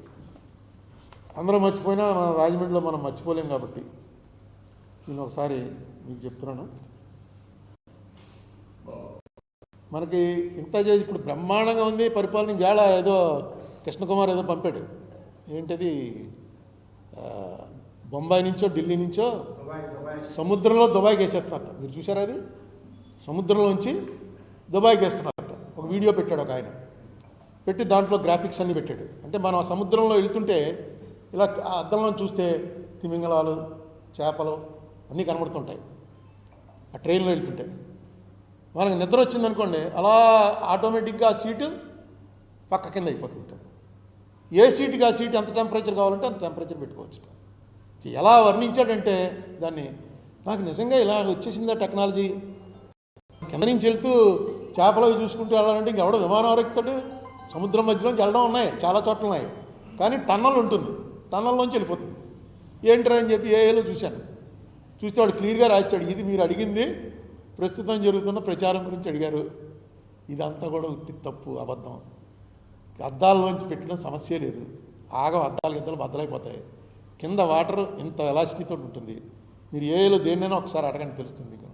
అందరూ మర్చిపోయినా మన రాజమండ్రిలో మనం మర్చిపోలేం కాబట్టి నేను ఒకసారి మీకు చెప్తున్నాను. మనకి ఇంత చేసి ఇప్పుడు బ్రహ్మాండంగా ఉంది పరిపాలన. వేళ ఏదో కృష్ణకుమార్ ఏదో పంపాడు, ఏంటది, బొంబాయి నుంచో ఢిల్లీ నుంచో సముద్రంలో దుబాయ్కి వేసేస్తున్నారట. మీరు చూసారా? అది సముద్రంలోంచి దుబాయ్కి వేస్తున్నారట. ఒక వీడియో పెట్టాడు ఒక ఆయన, పెట్టి దాంట్లో గ్రాఫిక్స్ అన్నీ పెట్టాడు. అంటే మనం సముద్రంలో వెళ్తుంటే ఇలా అద్దంలో చూస్తే తిమింగలాలు, చేపలు అన్నీ కనబడుతుంటాయి. ఆ ట్రైన్లో వెళ్తుంటే మనకు నిద్ర వచ్చిందనుకోండి, అలా ఆటోమేటిక్గా ఆ సీటు పక్క కింద అయిపోతుంటాయి. ఏ సీటుకి ఆ సీటు ఎంత టెంపరేచర్ కావాలంటే అంత టెంపరేచర్ పెట్టుకోవచ్చు. ఎలా వర్ణించాడంటే దాన్ని, నాకు నిజంగా ఇలా వచ్చేసిందా టెక్నాలజీ. కింద నుంచి వెళ్తూ చేపలు చూసుకుంటూ వెళ్ళాలంటే ఇంకెవడో విమానం ఎక్కుతాడు. సముద్రం మధ్యలోంచి వెళ్ళడం ఉన్నాయి, చాలా చోట్ల ఉన్నాయి. కానీ టన్నల్ ఉంటుంది, టన్నల్లోంచి వెళ్ళిపోతుంది. ఏంట్రా అని చెప్పి ఏఏలో చూశాను. చూస్తే వాడు క్లియర్గా రాశాడు, ఇది మీరు అడిగింది ప్రస్తుతం జరుగుతున్న ప్రచారం గురించి అడిగారు. ఇదంతా కూడా ఉత్తి తప్పు, అబద్ధం. అద్దాల్లోంచి పెట్టిన సమస్య లేదు. అద్దాలు గిద్దలు బద్దలైపోతాయి. కింద వాటర్ ఇంత ఎలాసిటీతో ఉంటుంది. మీరు ఏఏలో దేన్నైనా ఒకసారి అడగండి, తెలుస్తుంది మీకు.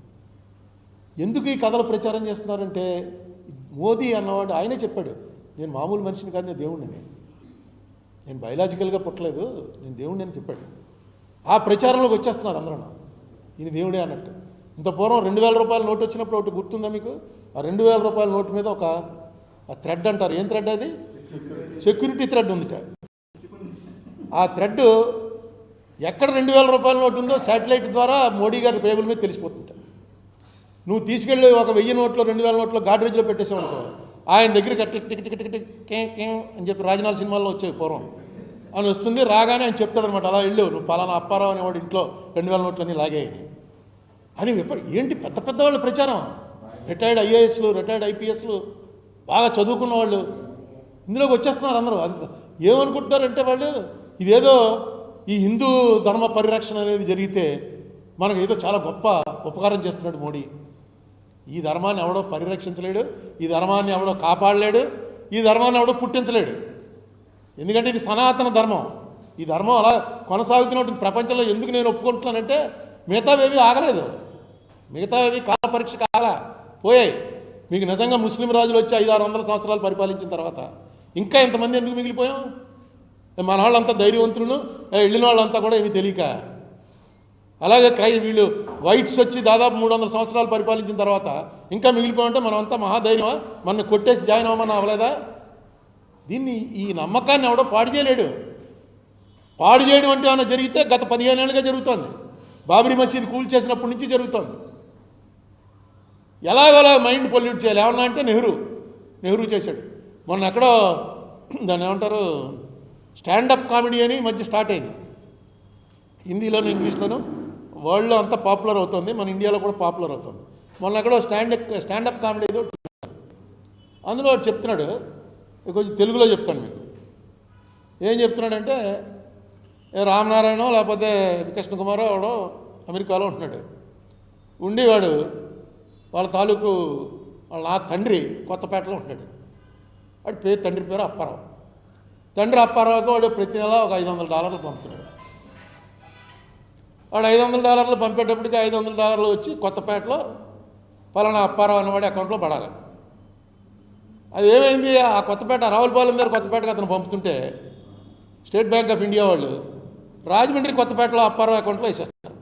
ఎందుకు ఈ కథలు ప్రచారం చేస్తున్నారంటే, మోదీ అన్నవాడు ఆయనే చెప్పాడు, నేను మామూలు మనిషిని కాదు, నేను దేవుడిని, నేను బయలాజికల్గా పుట్టలేదు, నేను దేవుడిని అని చెప్పాడు. ఆ ప్రచారంలోకి వచ్చేస్తున్నారు అందరూ, ఈయన దేవుడే అన్నట్టు. ఇంత పూర్వం 2000 రూపాయల నోటు వచ్చినప్పుడు ఒకటి గుర్తుందా మీకు? ఆ 2000 రూపాయల నోటు మీద ఒక థ్రెడ్ అంటారు. ఏం థ్రెడ్ అది? సెక్యూరిటీ థ్రెడ్ ఉందిట. ఆ థ్రెడ్ ఎక్కడ 2000 రూపాయల నోటు ఉందో శాటిలైట్ ద్వారా మోడీ గారి టేబుల్ మీద తెలిసిపోతుంట. నువ్వు తీసుకెళ్ళి ఒక 1000 నోట్లో 2000 నోట్లో గాడ్రేజ్లో పెట్టేసావు అనుకో, ఆయన దగ్గరికి టిక్ టిక్ టిక్ టిక్ కే కే అని చెప్పి రాజనాల సినిమాల్లో వచ్చేవి పూర్వం అని వస్తుంది. రాగానే ఆయన చెప్తాడనమాట, అలా వెళ్ళు నువ్వు పలానా అప్పారావు అనేవాడు ఇంట్లో 2000 నోట్లన్నీ లాగాయని అని. ఏంటి పెద్ద పెద్ద వాళ్ళ ప్రచారం, రిటైర్డ్ ఐఏఎస్లు, రిటైర్డ్ ఐపీఎస్లు, బాగా చదువుకున్న వాళ్ళు ఇందులోకి వచ్చేస్తున్నారు అందరూ. అది ఏమనుకుంటున్నారంటే వాళ్ళు, ఇదేదో ఈ హిందూ ధర్మ పరిరక్షణ అనేది జరిగితే మనకు ఏదో చాలా గొప్ప ఉపకారం చేస్తున్నాడు మోడీ. ఈ ధర్మాన్ని ఎవడో పరిరక్షించలేడు, ఈ ధర్మాన్ని ఎవడో కాపాడలేడు, ఈ ధర్మాన్ని ఎవడో పుట్టించలేడు. ఎందుకంటే ఇది సనాతన ధర్మం. ఈ ధర్మం అలా కొనసాగుతున్నటువంటి ప్రపంచంలో ఎందుకు నేను ఒప్పుకుంటున్నానంటే మిగతావేవి ఆగలేదు, మిగతావేవి కాల పరీక్ష కాల పోయాయి. మీకు నిజంగా ముస్లిం రాజులు వచ్చి 500-600 సంవత్సరాలు పరిపాలించిన తర్వాత ఇంకా ఇంతమంది ఎందుకు మిగిలిపోయాం? మన వాళ్ళంతా ధైర్యవంతులను, వెళ్ళిన వాళ్ళంతా కూడా ఏమీ తెలియక. అలాగే వీళ్ళు వైట్స్ వచ్చి దాదాపు 300 సంవత్సరాలు పరిపాలించిన తర్వాత ఇంకా మిగిలిపోయింటే మనమంతా మహాధైర్యమా? మన కొట్టేసి జాయిన్ అవ్వమని అవ్వలేదా? దీన్ని ఈ నమ్మకాన్ని ఎవడో పాడు చేయలేడు. పాడు చేయడం అంటే ఏమైనా జరిగితే గత 15 ఏళ్ళుగా జరుగుతోంది. బాబరీ మసీద్ కూల్ చేసినప్పటి నుంచి జరుగుతోంది. ఎలాగోలా మైండ్ పొల్యూట్ చేయాలి ఏమన్నా అంటే నెహ్రూ చేశాడు. మొన్న ఎక్కడో దాన్ని ఏమంటారు, స్టాండప్ కామెడీ అని మధ్య స్టార్ట్ అయింది. హిందీలోను ఇంగ్లీష్లోను వరల్డ్లో అంతా పాపులర్ అవుతుంది, మన ఇండియాలో కూడా పాపులర్ అవుతుంది. మొన్న ఎక్కడో స్టాండప్ కామెడీ ఏదో అందులో చెప్తున్నాడు, కొంచెం తెలుగులో చెప్తాను మీకు. ఏం చెప్తున్నాడంటే రామనారాయణ లేకపోతే కృష్ణ కుమారో ఎవడో అమెరికాలో ఉంటున్నాడు. ఉండేవాడు వాళ్ళ తాలూకు వాళ్ళ తండ్రి కొత్తపేటలో ఉంటున్నాడు. వాడి తండ్రి పేరు అప్పారావు. తండ్రి అప్పారావుకి వాడు ప్రతి నెల ఒక $500 పంపుతున్నాడు. వాడు $500 పంపేటప్పటికి $500 వచ్చి కొత్తపేటలో పలానా అప్పారావు అనేవాడి అకౌంట్లో పడాలి. అది ఏమైంది, ఆ కొత్తపేట రావులపాలెం దగ్గర కొత్తపేటకి అతను పంపుతుంటే స్టేట్ బ్యాంక్ ఆఫ్ ఇండియా వాళ్ళు రాజమండ్రి కొత్తపేటలో అప్పారావు అకౌంట్లో వేసేస్తారు.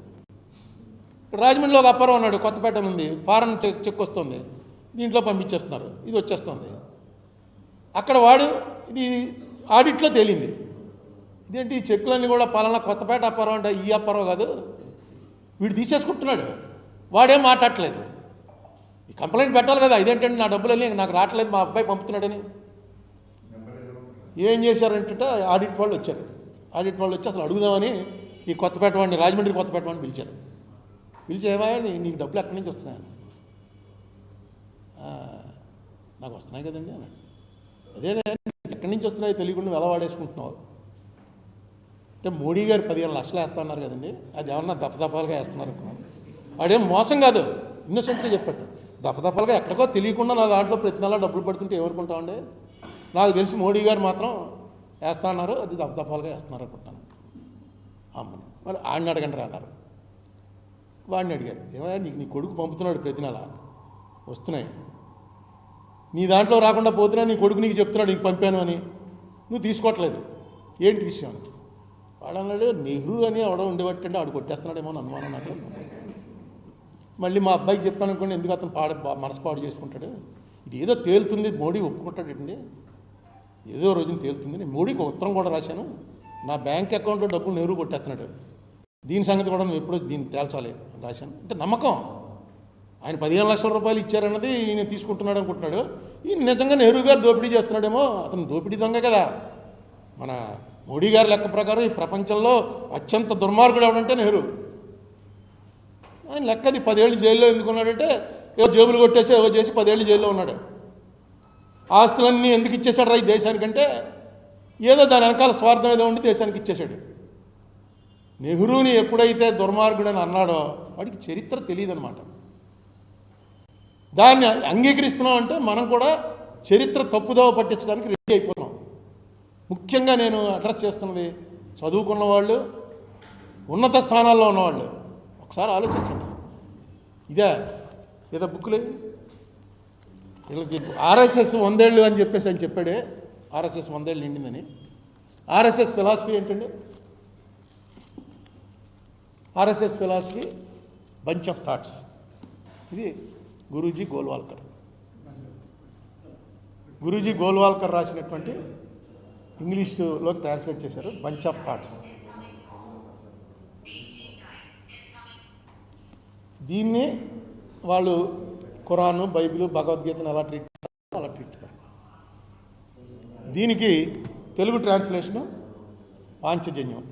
రాజమండ్రిలో ఒక అప్పారావు ఉన్నాడు, కొత్తపేట ఉంది, ఫారెన్ చెక్ వస్తుంది, దీంట్లో పంపించేస్తున్నారు, ఇది వచ్చేస్తుంది. అక్కడ వాడు ఇది ఆడిట్లో తేలింది, ఇదేంటి ఈ చెక్కులన్నీ కూడా పలానా కొత్తపేట అప్పారావు అంటే ఈ అప్పారావు కాదు, వీడు తీసేసుకుంటున్నాడు, వాడేం మాట్లాడట్లేదు. ఈ కంప్లైంట్ పెట్టాలి కదా, ఇదేంటంటే నా డబ్బులన్నీ నాకు రావట్లేదు, మా అబ్బాయి పంపుతున్నాడని. ఏం చేశారంటే ఆడిట్ వాళ్ళు వచ్చారు. ఆడిట్ వాళ్ళు వచ్చి అసలు అడుగుదామని ఈ కొత్తపేట వాడిని, రాజమండ్రి కొత్తపేట వాడిని పిలిచారు. పిలిచి ఏమాయా నీకు డబ్బులు ఎక్కడి నుంచి వస్తున్నాయని. నాకు వస్తున్నాయి కదండి అన్నాడు. అదేనే ఎక్కడి నుంచి వస్తున్నాయో తెలియకుండా ఎలా వాడేసుకుంటున్నావు అంటే మోడీ గారు 15 లక్షలు వేస్తున్నారు కదండి, అది ఏమన్నా దఫదఫాలుగా వేస్తున్నారు అనుకున్నాను. వాడేం మోసం కాదు, ఇన్నోసెంట్గా చెప్పట్టు, దఫదఫాలుగా ఎక్కడికో తెలియకుండా నా దాంట్లో ప్రతి నెల డబ్బులు పడుతుంటే ఏమనుకుంటామండి. నాకు తెలిసి మోడీ గారు మాత్రం వేస్తా అన్నారు, అది దఫదఫాలుగా వేస్తున్నారు అనుకుంటాను. అమ్మని మరి ఆడిని అడగండి అన్నారు. వాడిని అడిగారు, ఏమయ్యా నీకు నీ కొడుకు పంపుతున్నాడు ప్రతి నెల వస్తున్నాయి, నీ దాంట్లో రాకుండా పోతున్నా నీ కొడుకు నీకు చెప్తున్నాడు నీకు పంపాను అని, నువ్వు తీసుకోవట్లేదు, ఏంటి విషయం? వాడు అన్నాడు నెహ్రూ అని ఎవడో ఉండేబట్టండి, ఆడు కొట్టేస్తున్నాడేమో అని అనుమానం నాకు. మళ్ళీ మా అబ్బాయికి చెప్పాను అనుకోండి, ఎందుకు అతను మనసు పాడు చేసుకుంటాడు, ఇది ఏదో తేలుతుంది, మోడీ ఒప్పుకుంటాడండి, ఏదో రోజున తేలుతుంది. నేను మోడీకి ఉత్తరం కూడా రాశాను, నా బ్యాంక్ అకౌంట్లో డబ్బులు నెహ్రూ కొట్టేస్తున్నాడు, దీని సంగతి కూడా నువ్వు ఎప్పుడో దీన్ని తేల్చాలి రాశాను. అంటే నమ్మకం, ఆయన 15 లక్షల రూపాయలు ఇచ్చారన్నది ఈయన తీసుకుంటున్నాడు అనుకుంటున్నాడు, ఈయన నిజంగా నెహ్రూ గారు దోపిడీ చేస్తున్నాడేమో, అతను దోపిడీ దొంగ కదా. మన మోడీ గారి లెక్క ప్రకారం ఈ ప్రపంచంలో అత్యంత దుర్మార్గుడు ఎవడంటే నెహ్రూ. ఆయన లెక్కది 10 ఏళ్ళు జైల్లో ఎందుకున్నాడంటే ఏవో జేబులు కొట్టేసి ఏవో చేసి 10 ఏళ్ళు జైల్లో ఉన్నాడు. ఆస్తులన్నీ ఎందుకు ఇచ్చేశాడు ఈ దేశానికంటే ఏదో దాని వెనకాల స్వార్థం ఏదో ఉండి దేశానికి ఇచ్చేశాడు. నెహ్రూని ఎప్పుడైతే దుర్మార్గుడని అన్నాడో వాడికి చరిత్ర తెలియదన్నమాట. దాన్ని అంగీకరిస్తున్నాం అంటే మనం కూడా చరిత్ర తప్పుదోవ పట్టించడానికి రెడీ అయిపోతున్నాం. ముఖ్యంగా నేను అడ్రస్ చేస్తున్నది చదువుకున్న వాళ్ళు, ఉన్నత స్థానాల్లో ఉన్నవాళ్ళు. ఒకసారి ఆలోచించండి, ఇదే ఏదో బుక్లే వీళ్ళకి ఆర్ఎస్ఎస్ 100 ఏళ్ళు అని చెప్పేసి అని చెప్పాడే, ఆర్ఎస్ఎస్ 100 ఏళ్ళు నిండిందని. ఆర్ఎస్ఎస్ ఫిలాసఫీ ఏంటండి? RSS philosophy bunch of thoughts. ఇది గురూజీ గోల్వాల్కర్ రాసినటువంటి ఇంగ్లీష్లోకి ట్రాన్స్లేట్ చేశారు, బంచ్ ఆఫ్ థాట్స్. దీన్ని వాళ్ళు ఖురాను, బైబిల్, భగవద్గీతను ఎలా ట్రీట్ చేస్తారో అలా ట్రీట్ చేస్తారు. దీనికి తెలుగు ట్రాన్స్లేషను పాంచజన్యం.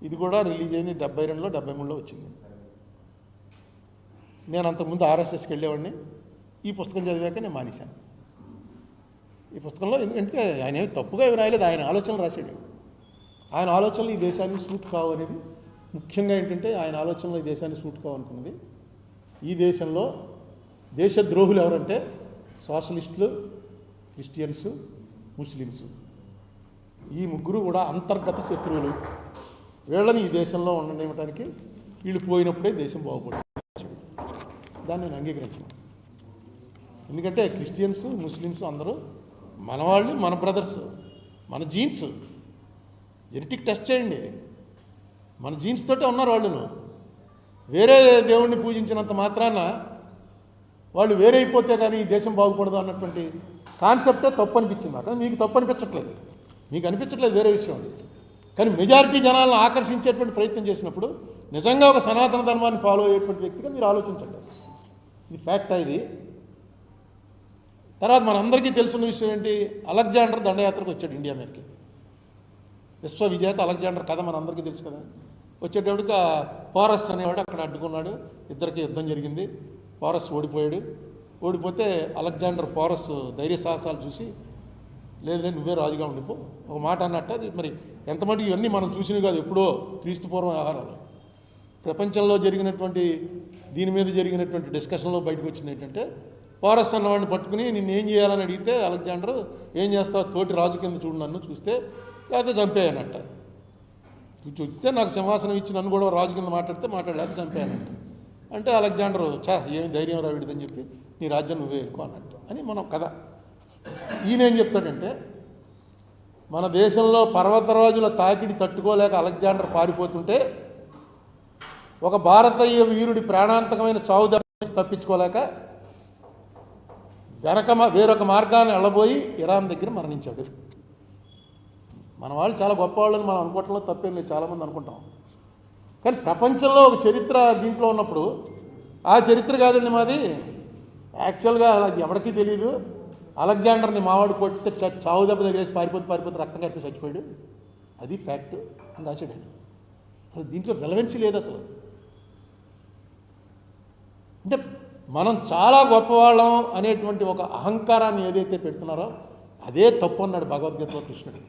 ఇది కూడా రిలీజ్ అయింది 72లో 73లో వచ్చింది. నేను అంతకుముందు ఆర్ఎస్ఎస్కి వెళ్ళేవాడిని, ఈ పుస్తకం చదివాక నేను మానేశాను. ఈ పుస్తకంలో ఎందుకంటే ఆయన ఏమి తప్పుగా ఏమి రాయలేదు, ఆయన ఆలోచనలు రాశాడు. ఆయన ఆలోచనలు ఈ దేశానికి సూట్ కావు అనేది ముఖ్యంగా ఏంటంటే ఆయన ఆలోచనలో ఈ దేశాన్ని సూట్ కావాలనుకున్నది. ఈ దేశంలో దేశద్రోహులు ఎవరంటే సోషలిస్టులు, క్రిస్టియన్స్, ముస్లిమ్స్. ఈ ముగ్గురు కూడా అంతర్గత శత్రువులు. వీళ్ళని ఈ దేశంలో ఉండనివ్వటానికి వీళ్ళు పోయినప్పుడే దేశం బాగుపడుతుంది. దాన్ని నేను అంగీకరించాను. ఎందుకంటే క్రిస్టియన్స్, ముస్లిమ్స్ అందరూ మన వాళ్ళు, మన బ్రదర్స్, మన జీన్స్. జెనెటిక్ టెస్ట్ చేయండి, మన జీన్స్ తోటే ఉన్నారు వాళ్ళను. వేరే దేవుణ్ణి పూజించినంత మాత్రాన వాళ్ళు వేరే అయిపోతే కానీ ఈ దేశం బాగుపడదు అన్నటువంటి కాన్సెప్టే తప్పు అనిపించింది. అక్కడ మీకు తప్పు అనిపించట్లేదు, మీకు అనిపించట్లేదు, వేరే విషయం అది. కానీ మెజారిటీ జనాలను ఆకర్షించేటువంటి ప్రయత్నం చేసినప్పుడు నిజంగా ఒక సనాతన ధర్మాన్ని ఫాలో అయ్యేటువంటి వ్యక్తిగా మీరు ఆలోచించండి. ఇది ఫ్యాక్ట్. ఇది తర్వాత మనందరికీ తెలుసున్న విషయం ఏంటి, అలెగ్జాండర్ దండయాత్రకు వచ్చాడు ఇండియా మీదకి. విశ్వవిజేత అలెగ్జాండర్ కథ మనందరికీ తెలుసు కదా. వచ్చేటప్పటికి పోరస్ అనేవాడు అక్కడ అడ్డుకున్నాడు, ఇద్దరికి యుద్ధం జరిగింది. పోరస్ ఓడిపోయాడు. ఓడిపోతే అలెగ్జాండర్ పోరస్ ధైర్య సాహసాలు చూసి లేదు నువ్వే రాజుగా ఉండిపో ఒక మాట అన్నట్టు. అది మరి ఎంతమంది ఇవన్నీ మనం చూసినవి కాదు, ఎప్పుడో క్రీస్తు పూర్వం వ్యవహారాలు. ప్రపంచంలో జరిగినటువంటి దీని మీద జరిగినటువంటి డిస్కషన్లో బయటకు వచ్చింది ఏంటంటే, పోరస్ అన్నవాడిని పట్టుకుని నిన్ను ఏం చేయాలని అడిగితే అలెగ్జాండర్ ఏం చేస్తావు, తోటి రాజు కింద చూడు నన్ను, చూస్తే లేకపోతే చంపేయనట్ట. చూస్తే నాకు సింహాసనం ఇచ్చి నన్ను కూడా రాజు కింద మాట్లాడలేకపోతే చంపేయనంట. అంటే అలెగ్జాండర్ ఏమి ధైర్యం రావిడదని చెప్పి నీ రాజ్యం నువ్వే ఎక్కువ అన్నట్టు అని మనం కథ. ఈయన ఏం చెప్తాడంటే, మన దేశంలో పర్వతరాజుల తాకిడి తట్టుకోలేక అలెగ్జాండర్ పారిపోతుంటే ఒక భారతీయ వీరుడి ప్రాణాంతకమైన చావు నుంచి తప్పించుకోలేక వేరొక మార్గాన్ని వెళ్ళబోయి ఇరాన్ దగ్గర మరణించాడు. మన వాళ్ళు చాలా గొప్పవాళ్ళని మనం అనుకోవటంలో తప్పేం లేదు, చాలామంది అనుకుంటాం. కానీ ప్రపంచంలో ఒక చరిత్ర దీంట్లో ఉన్నప్పుడు ఆ చరిత్ర కాదండి మాది. యాక్చువల్గా అది ఎవరికీ తెలియదు. అలెగ్జాండర్ని మావాడు కొట్టితే చావు దెబ్బ దగ్గరేసి పారిపోతే రక్తం కట్టి చచ్చిపోయాడు, అది ఫ్యాక్ట్ అని రాశాడు. అసలు దీంట్లో రెలవెన్సీ లేదు అసలు. అంటే మనం చాలా గొప్పవాళ్ళం అనేటువంటి ఒక అహంకారాన్ని ఏదైతే పెడుతున్నారో అదే తప్పు అన్నాడు భగవద్గీతలో కృష్ణుడు.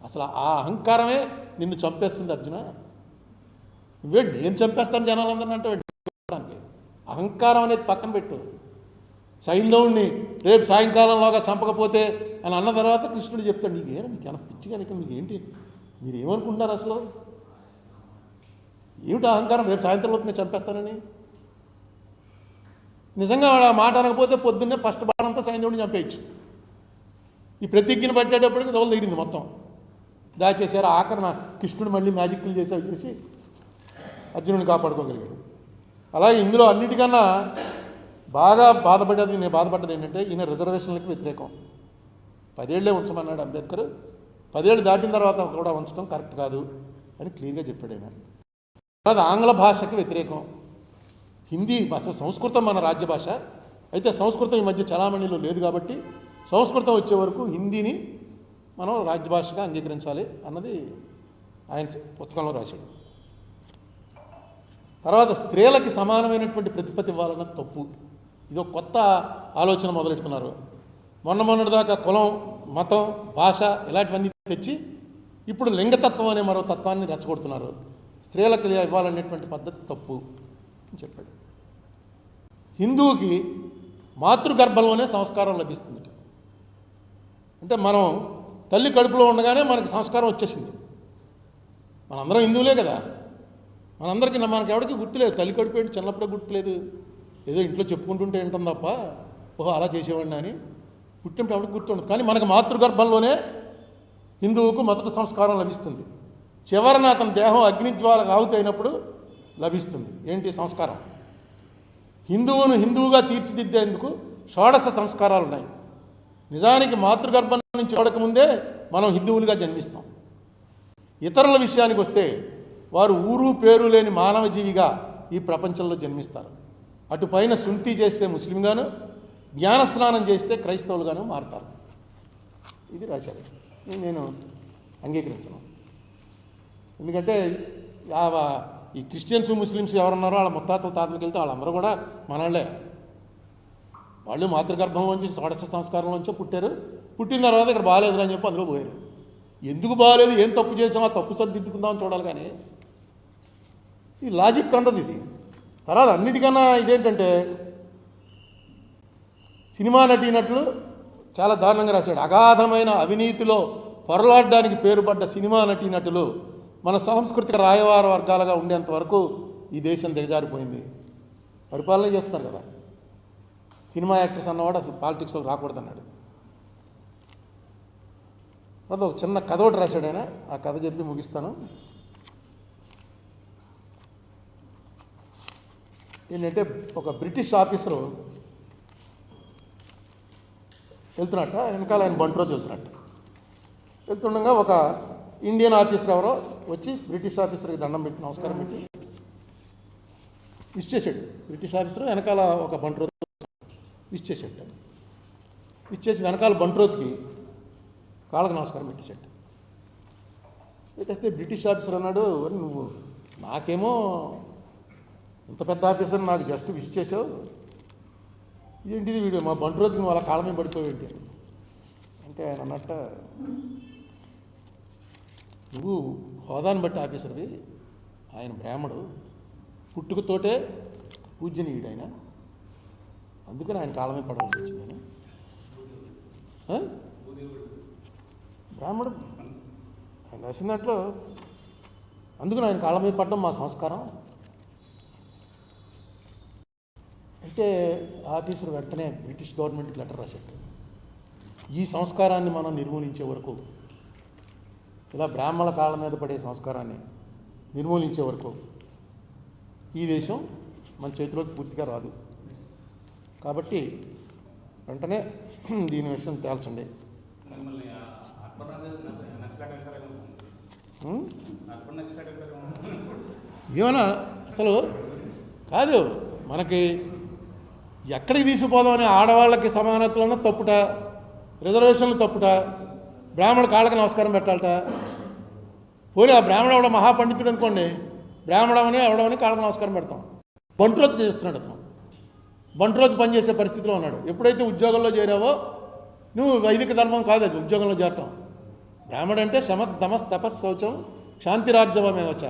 అసలు ఆ అహంకారమే నిన్ను చంపేస్తుంది అర్జున. నువ్వే నేను చంపేస్తాను జనాలందరినీ అంటే అహంకారం అనేది పక్కన పెట్టు. సైంధవుణ్ణి రేపు సాయంకాలంలోగా చంపకపోతే అని అన్న తర్వాత కృష్ణుడు చెప్తాడు, మీకు ఏమైనా పిచ్చి కనుక మీకేంటి, మీరు ఏమనుకుంటున్నారు అసలు, ఏమిటి అహంకారం, రేపు సాయంత్రంలోపు నేను చంపేస్తానని. నిజంగా వాడు ఆ మాట అనకపోతే పొద్దున్నే ఫస్ట్ బాణంతా సైంధవుడిని చంపేయచ్చు. ఈ ప్రతిజ్ఞను పట్టేటప్పటికి దోలు దిగింది మొత్తం, దాచేసారు. ఆఖరణ కృష్ణుడు మళ్ళీ మ్యాజిక్లు చేసి అవి చేసి అర్జునుడిని కాపాడుకోగలిగాడు. అలాగే ఇందులో అన్నిటికన్నా బాగా నేను బాధపడ్డది ఏంటంటే, ఈయన రిజర్వేషన్లకు వ్యతిరేకం. 10 ఏళ్లే ఉంచమన్నాడు అంబేద్కర్, 10 ఏళ్ళు దాటిన తర్వాత కూడా ఉంచడం కరెక్ట్ కాదు అని క్లియర్గా చెప్పాడు ఆయన. తర్వాత ఆంగ్ల భాషకి వ్యతిరేకం. హిందీ అసలు సంస్కృతం మన రాజ్య భాష అయితే సంస్కృతం ఈ మధ్య చలామణిలో లేదు కాబట్టి సంస్కృతం వచ్చే వరకు హిందీని మనం రాజ్యభాషగా అంగీకరించాలి అన్నది ఆయన పుస్తకంలో రాశాడు. తర్వాత స్త్రీలకి సమానమైనటువంటి ప్రతిపత్తి ఇవ్వాలన్న తప్పు. ఇదో కొత్త ఆలోచన మొదలెడుతున్నారు. మొన్నటిదాకా కులం, మతం, భాష ఇలాంటివన్నీ తెచ్చి ఇప్పుడు లింగతత్వం అనే మరో తత్వాన్ని రెచ్చగొడుతున్నారు. స్త్రీలకు ఇవ్వాలనేటువంటి పద్ధతి తప్పు అని చెప్పాడు. హిందువుకి మాతృగర్భంలోనే సంస్కారం లభిస్తుంది. అంటే మనం తల్లి కడుపులో ఉండగానే మనకి సంస్కారం వచ్చేసింది. మనందరం హిందువులే కదా, మనందరికీ మనకి ఎవరికి గుర్తులేదు, తల్లి కడుపు ఏంటి చిన్నప్పుడే గుర్తులేదు, ఏదో ఇంట్లో చెప్పుకుంటుంటే ఏంటం తప్ప ఓహో అలా చేసేవాడిని అని పుట్టినప్పుడు ఎవరికి గుర్తుండదు. కానీ మనకు మాతృగర్భంలోనే హిందువుకు మొదటి సంస్కారం లభిస్తుంది. చివరన అతని దేహం అగ్నిజ్వాలకు ఆహుతి అయినప్పుడు లభిస్తుంది ఏంటి సంస్కారం. హిందువును హిందువుగా తీర్చిదిద్దేందుకు షోడశ సంస్కారాలు ఉన్నాయి. నిజానికి మాతృగర్భం నుంచి చూడకముందే మనం హిందువులుగా జన్మిస్తాం. ఇతరుల విషయానికి వస్తే వారు ఊరు పేరు లేని మానవ జీవిగా ఈ ప్రపంచంలో జన్మిస్తారు. అటుపైన సుంతి చేస్తే ముస్లింగాను, జ్ఞానస్నానం చేస్తే క్రైస్తవులుగాను మారుతారు. ఇది రాశారు. నేను అంగీకరించను. ఎందుకంటే ఈ క్రిస్టియన్స్, ముస్లిమ్స్ ఎవరున్నారో వాళ్ళ ముత్తాతల తాతలకు వెళ్తే వాళ్ళందరూ కూడా మనవాళ్ళే. వాళ్ళు మాతృగర్భంలోంచి షోడశ సంస్కారంలోంచో పుట్టారు. పుట్టిన తర్వాత ఇక్కడ బాగాలేదురా అని చెప్పి అందులో పోయారు. ఎందుకు బాగాలేదు, ఏం తప్పు చేసామో ఆ తప్పు సరిదిద్దుకుందామని చూడాలి. కానీ ఈ లాజిక్ అందదు ఇది. తర్వాత అన్నిటికన్నా ఇదేంటంటే సినిమా నటీనటులు చాలా దారుణంగా రాశాడు. అగాధమైన అవినీతిలో పొరలాడడానికి పేరుపడ్డ సినిమా నటీనటులు మన సాంస్కృతిక రాయవార వర్గాలుగా ఉండేంత వరకు ఈ దేశం దిగజారిపోయింది. పరిపాలన చేస్తున్నారు కదా. సినిమా యాక్టర్స్ అన్నవాడు అసలు పాలిటిక్స్లో రాకూడదన్నాడు. అది ఒక చిన్న కథ ఒకటి రాశాడు ఆయన. ఆ కథ చెప్పి ముగిస్తాను. ఏంటంటే ఒక బ్రిటిష్ ఆఫీసరు వెళ్తున్నట్ట, వెనకాల ఆయన బంట్రోజు వెళ్తుండగా ఒక ఇండియన్ ఆఫీసర్ ఎవరో వచ్చి బ్రిటిష్ ఆఫీసర్కి దండం పెట్టి నమస్కారం పెట్టి విష్ చేశాడు. బ్రిటిష్ ఆఫీసర్ వెనకాల ఒక బంట్రోజు విష్ చేశాడు. విష్ చేసి వెనకాల బంట్రోజ్కి కాళ్ళకు నమస్కారం పెట్టేశాడు. పెట్టేస్తే బ్రిటిష్ ఆఫీసర్ అన్నాడు, నువ్వు నాకేమో ఇంత పెద్ద ఆఫీసర్ నాకు జస్ట్ విష్ చేసావు, ఏంటిది వీడు మా బంట్రోజ్కి నువ్వు అలా కాళ్ళ మీద పడిపోయేంటి అంటే ఆయన అన్నట్ట, నువ్వు హోదాను బట్టి ఆఫీసర్వి, ఆయన బ్రాహ్మడు, పుట్టుకతోటే పూజ్యనీయుడు ఆయన, అందుకని ఆయన కాళ్ళ మీద పడవలసి వచ్చింది. బ్రాహ్మడు ఆయన రాసిన దాంట్లో అందుకని ఆయన కాళ్ళ మీద పడడం మా సంస్కారం అంటే ఆఫీసర్ వెంటనే బ్రిటిష్ గవర్నమెంట్కి లెటర్ రాశాడు. ఈ సంస్కారాన్ని మనం నిర్మూలించే వరకు, ఇలా బ్రాహ్మణ కాళ్ళ మీద పడే సంస్కారాన్ని నిర్మూలించే వరకు ఈ దేశం మన చేతిలోకి పూర్తిగా రాదు. కాబట్టి వెంటనే దీని విషయం తేల్చండి. ఏమన్నా అసలు కాదు, మనకి ఎక్కడికి తీసుకుపోదామని ఆడవాళ్ళకి సమానత్వం తప్పుట, రిజర్వేషన్లు తప్పుట, బ్రాహ్మణ కాళ్ళకి నమస్కారం పెట్టాలట. పోనీ ఆ బ్రాహ్మణ ఎవడ మహాపండితుడు అనుకోండి, బ్రాహ్మణమని ఎవడమని కాళ్ళకి నమస్కారం పెడతాం. బంట్రోజు చేస్తున్నాడు అతను, బంట్రోజు పనిచేసే పరిస్థితిలో ఉన్నాడు. ఎప్పుడైతే ఉద్యోగంలో చేరావో నువ్వు వైదిక ధర్మం కాదు అది ఉద్యోగంలో చేరటం. బ్రాహ్మణ అంటే శమతమస్ తపస్ శౌచం శాంతిరాజ్యమేవచ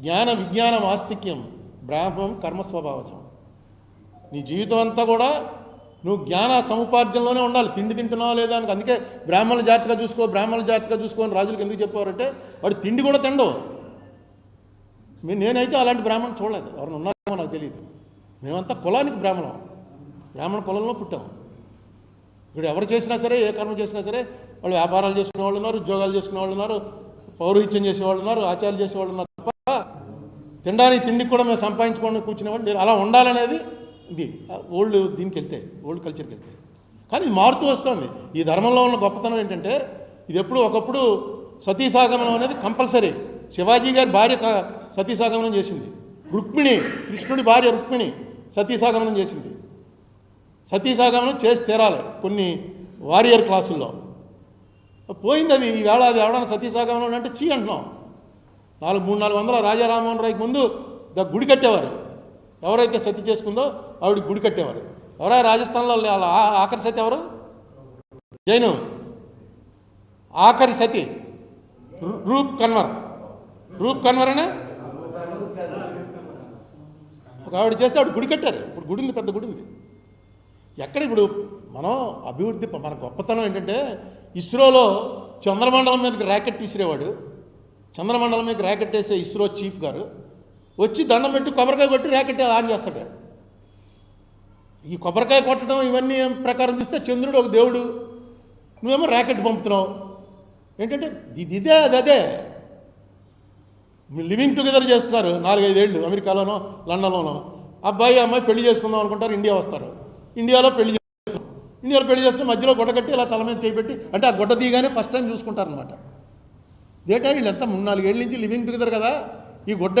జ్ఞాన విజ్ఞానం ఆస్తిక్యం బ్రాహ్మం కర్మస్వభావచం. నీ జీవితం అంతా కూడా నువ్వు జ్ఞాన సముపార్జనలోనే ఉండాలి. తిండి తింటున్నావా లేదా అని. అందుకే బ్రాహ్మణుల జాతిగా చూసుకో, బ్రాహ్మణుల జాతిగా చూసుకోని రాజులకు ఎందుకు చెప్పారంటే వాడు తిండి కూడా తిండవు. నేనైతే అలాంటి బ్రాహ్మణులు చూడలేదు, ఎవరైనా ఉన్నారేమో నాకు తెలియదు. మేమంతా కులానికి బ్రాహ్మణ కులంలో పుట్టాము. ఇక్కడ ఎవరు చేసినా సరే, ఏ కర్మ చేసినా సరే, వాళ్ళు వ్యాపారాలు చేసుకునే వాళ్ళు ఉన్నారు, ఉద్యోగాలు చేసుకునే వాళ్ళు ఉన్నారు, పౌరోహిత్యం చేసేవాళ్ళు ఉన్నారు, ఆచారాలు చేసేవాళ్ళు ఉన్నారు. తప్ప తినడానికి తిండికి కూడా మేము సంపాదించుకోవడానికి కూర్చునేవాళ్ళు అలా ఉండాలనేది ఇది ఓల్డ్ దీనికి వెళ్తే, ఓల్డ్ కల్చర్కి వెళ్తే. కానీ ఇది మారుతూ వస్తుంది. ఈ ధర్మంలో ఉన్న గొప్పతనం ఏంటంటే ఇది ఒకప్పుడు సతీసాగమనం అనేది కంపల్సరీ. శివాజీ గారి భార్య సతీసాగమనం చేసింది. రుక్మిణి, కృష్ణుడి భార్య రుక్మిణి సతీసాగమనం చేసింది. సతీసాగమనం చేసి తీరాలి కొన్ని వారియర్ క్లాసుల్లో. పోయింది అది. ఈవేళ అది ఎవడన్నా సతీసాగమనం అంటే చీ అంటున్నాం. 300-400 రాజా రామ్మోహన్ రాయ్కి ముందు గుడి కట్టేవారు. ఎవరైతే సతీ చేసుకుందో ఆవిడ గుడి కట్టేవారు. ఎవరా రాజస్థాన్లో ఆఖరి సతి ఎవరు? జైను ఆఖరి సతి రూప్ కన్వర్ అనే ఒక ఆవిడ చేస్తే ఆవిడ గుడి కట్టారు. ఇప్పుడు గుడి ఉంది, పెద్ద గుడి ఉంది. ఎక్కడ ఇప్పుడు మనం అభివృద్ధి, మన గొప్పతనం ఏంటంటే ఇస్రోలో చంద్రమండలం మీదకి ర్యాకెట్ విసిరేవాడు. చంద్రమండలం మీదకి ర్యాకెట్ వేసే ఇస్రో చీఫ్ గారు వచ్చి దండం పెట్టి కొబ్బరికాయ కొట్టి ర్యాకెట్ ఆన్ చేస్తాడు. ఈ కొబ్బరికాయ కొట్టడం ఇవన్నీ ప్రకారం చూస్తే చంద్రుడు ఒక దేవుడు, నువ్వేమో ర్యాకెట్ పంపుతున్నావు. ఏంటంటే ఇదే అదే లివింగ్ టుగెదర్ చేస్తున్నారు 4-5 ఏళ్ళు అమెరికాలోనో లండన్లోనో. అబ్బాయి అమ్మాయి పెళ్లి చేసుకుందాం అనుకుంటారు, ఇండియా వస్తారు. ఇండియాలో పెళ్లి చేస్తే మధ్యలో గుడ్డ కట్టి ఇలా తల మీద చేపెట్టి, అంటే ఆ గుడ్డ తీయగానే ఫస్ట్ టైం చూసుకుంటారనమాట. ఇదేటా వీళ్ళు ఎంత 3-4 ఏళ్ళ నుంచి లివింగ్ టుగెదర్ కదా, ఈ గుడ్డ